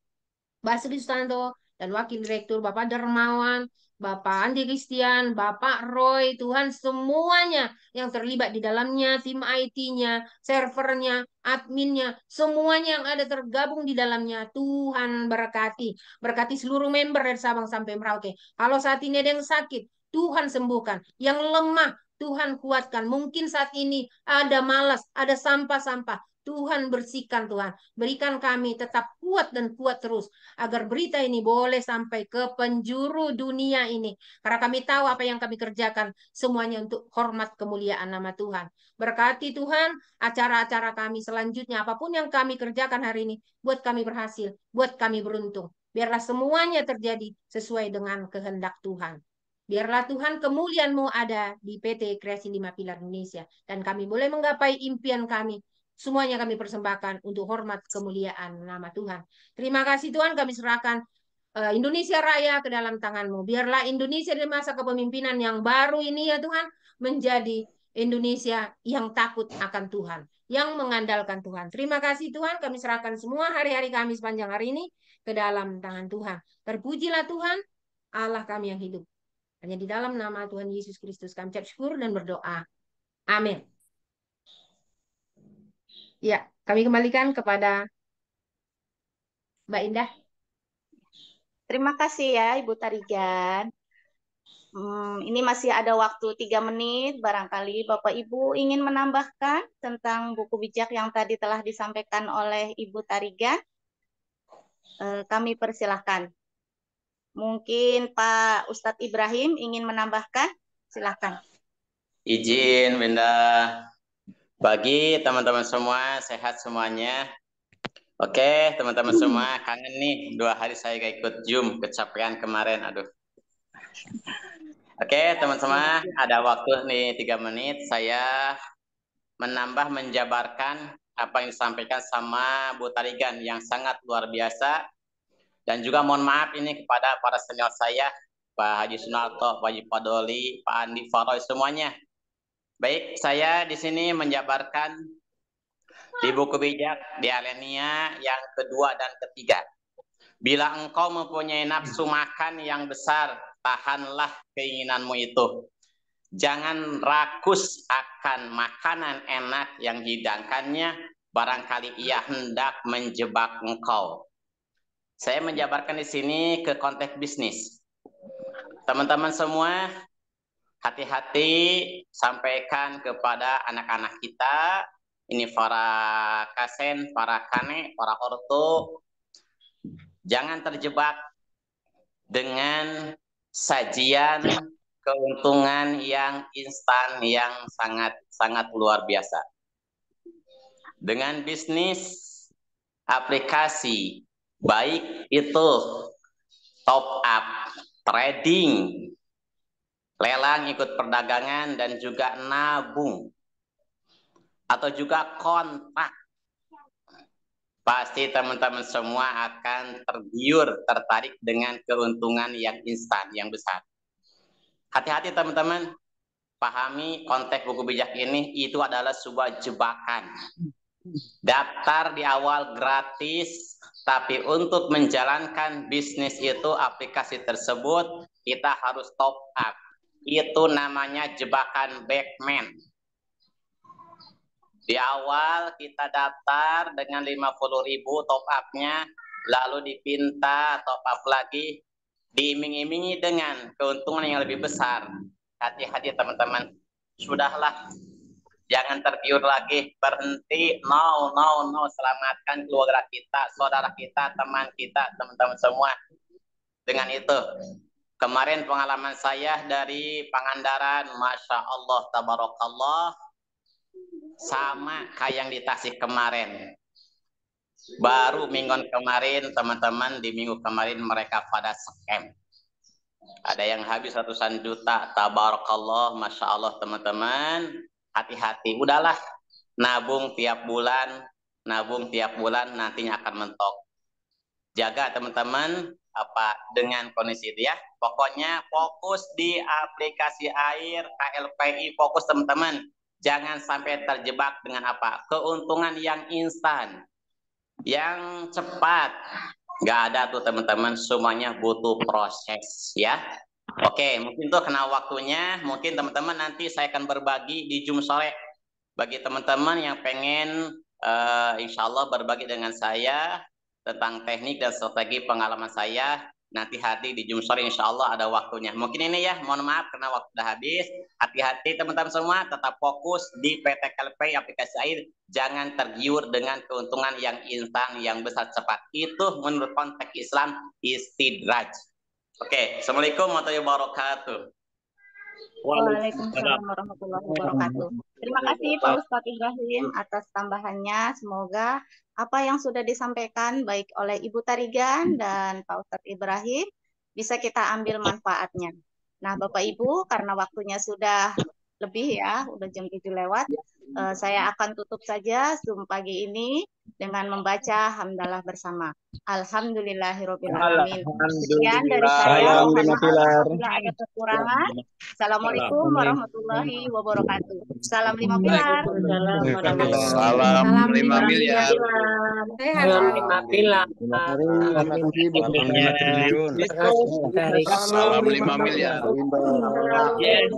Basri Sustanto dan Wakil Direktur Bapak Dermawan, Bapak Andi Christian, Bapak Roy, Tuhan semuanya yang terlibat di dalamnya, tim IT-nya, servernya, adminnya, semuanya yang ada tergabung di dalamnya, Tuhan berkati. Berkati seluruh member dari Sabang sampai Merauke. Kalau saat ini ada yang sakit, Tuhan sembuhkan. Yang lemah, Tuhan kuatkan. Mungkin saat ini ada malas, ada sampah-sampah. Tuhan bersihkan Tuhan. Berikan kami tetap kuat dan kuat terus. Agar berita ini boleh sampai ke penjuru dunia ini. Karena kami tahu apa yang kami kerjakan. Semuanya untuk hormat kemuliaan nama Tuhan. Berkati Tuhan acara-acara kami selanjutnya. Apapun yang kami kerjakan hari ini. Buat kami berhasil. Buat kami beruntung. Biarlah semuanya terjadi sesuai dengan kehendak Tuhan. Biarlah Tuhan kemuliaan-Mu ada di PT Kreasi 5 Pilar Indonesia. Dan kami boleh menggapai impian kami. Semuanya kami persembahkan untuk hormat kemuliaan nama Tuhan. Terima kasih Tuhan, kami serahkan Indonesia Raya ke dalam tangan-Mu. Biarlah Indonesia di masa kepemimpinan yang baru ini ya Tuhan, menjadi Indonesia yang takut akan Tuhan, yang mengandalkan Tuhan. Terima kasih Tuhan, kami serahkan semua hari-hari kami sepanjang hari ini ke dalam tangan Tuhan. Terpujilah Tuhan, Allah kami yang hidup. Hanya di dalam nama Tuhan Yesus Kristus kami ucap syukur dan berdoa. Amin. Ya, kami kembalikan kepada Mbak Indah. Terima kasih ya Ibu Tarigan. Ini masih ada waktu 3 menit. Barangkali Bapak Ibu ingin menambahkan tentang buku bijak yang tadi telah disampaikan oleh Ibu Tarigan. Kami persilahkan. Mungkin Pak Ustadz Ibrahim ingin menambahkan. Silahkan. Izin Bunda. Bagi teman-teman semua, sehat semuanya. Oke, teman-teman semua, kangen nih 2 hari saya gak ikut Zoom, kecapean kemarin, aduh. Oke, teman-teman, ada waktu nih 3 menit, saya menjabarkan apa yang disampaikan sama Bu Tarigan yang sangat luar biasa. Dan juga mohon maaf ini kepada para senior saya, Pak Haji Sunarto, Pak Haji Padoli, Pak Andi Faroy, semuanya. Baik, saya di sini menjabarkan di buku bijak di Alenia yang kedua dan ketiga. Bila engkau mempunyai nafsu makan yang besar, tahanlah keinginanmu itu. Jangan rakus akan makanan enak yang dihidangkannya, barangkali ia hendak menjebak engkau. Saya menjabarkan di sini ke konteks bisnis. Teman-teman semua, hati-hati sampaikan kepada anak-anak kita, ini para kasen, para kane, para orto, jangan terjebak dengan sajian keuntungan yang instan, yang sangat luar biasa. Dengan bisnis aplikasi, baik itu top up, trading, lelang ikut perdagangan, dan juga nabung, atau juga kontrak, pasti teman-teman semua akan tertarik dengan keuntungan yang instan, yang besar. Hati-hati teman-teman, pahami konteks buku bijak ini, itu adalah sebuah jebakan. Daftar di awal gratis, Tapi untuk menjalankan bisnis itu, aplikasi tersebut, kita harus top up. Itu namanya jebakan Batman. Di awal kita daftar dengan 50.000 top up-nya, lalu dipinta top up lagi, diiming-imingi dengan keuntungan yang lebih besar. Hati-hati teman-teman. Sudahlah. Jangan tergiur lagi, berhenti, no, selamatkan keluarga kita, saudara kita, teman kita, teman-teman semua. Dengan itu, kemarin pengalaman saya dari Pangandaran, Masya Allah, Tabarakallah, sama kayak yang di Tasik kemarin. Baru minggu kemarin, teman-teman, di minggu kemarin mereka pada scam. Ada yang habis ratusan juta, Tabarakallah, Masya Allah, teman-teman. Hati-hati, udahlah, nabung tiap bulan nantinya akan mentok. Jaga teman-teman dengan kondisi itu ya. Pokoknya fokus di aplikasi air KLPI, fokus teman-teman. Jangan sampai terjebak dengan keuntungan yang instan, yang cepat. Nggak ada tuh teman-teman, semuanya butuh proses ya. Oke, mungkin tuh kena waktunya, mungkin teman-teman nanti saya akan berbagi di Zoom sore. Bagi teman-teman yang pengen insya Allah berbagi dengan saya tentang teknik dan strategi pengalaman saya, nanti hadir di Zoom sore insya Allah ada waktunya. Mungkin ini ya, mohon maaf karena waktu sudah habis. Hati-hati teman-teman semua, tetap fokus di PT KLPI aplikasi air. Jangan tergiur dengan keuntungan yang instan, yang besar cepat. Itu menurut konteks Islam istidraj. Oke, Assalamualaikum warahmatullahi wabarakatuh. Waalaikumsalam warahmatullahi wabarakatuh. Terima kasih Pak Ustadz Ibrahim atas tambahannya. Semoga apa yang sudah disampaikan baik oleh Ibu Tarigan dan Pak Ustadz Ibrahim bisa kita ambil manfaatnya. Nah, Bapak Ibu, karena waktunya sudah lebih ya, udah jam 7 lewat, saya akan tutup saja Zoom pagi ini dengan membaca hamdalah bersama. Alhamdulillahirrahmanirrahim. Sekian dari saya. Bila ada kekurangan. Assalamualaikum warahmatullahi wabarakatuh. Salam 5 pilar. Salam 5 miliar. Salam 5 pilar. Salam 5 miliar. Yes.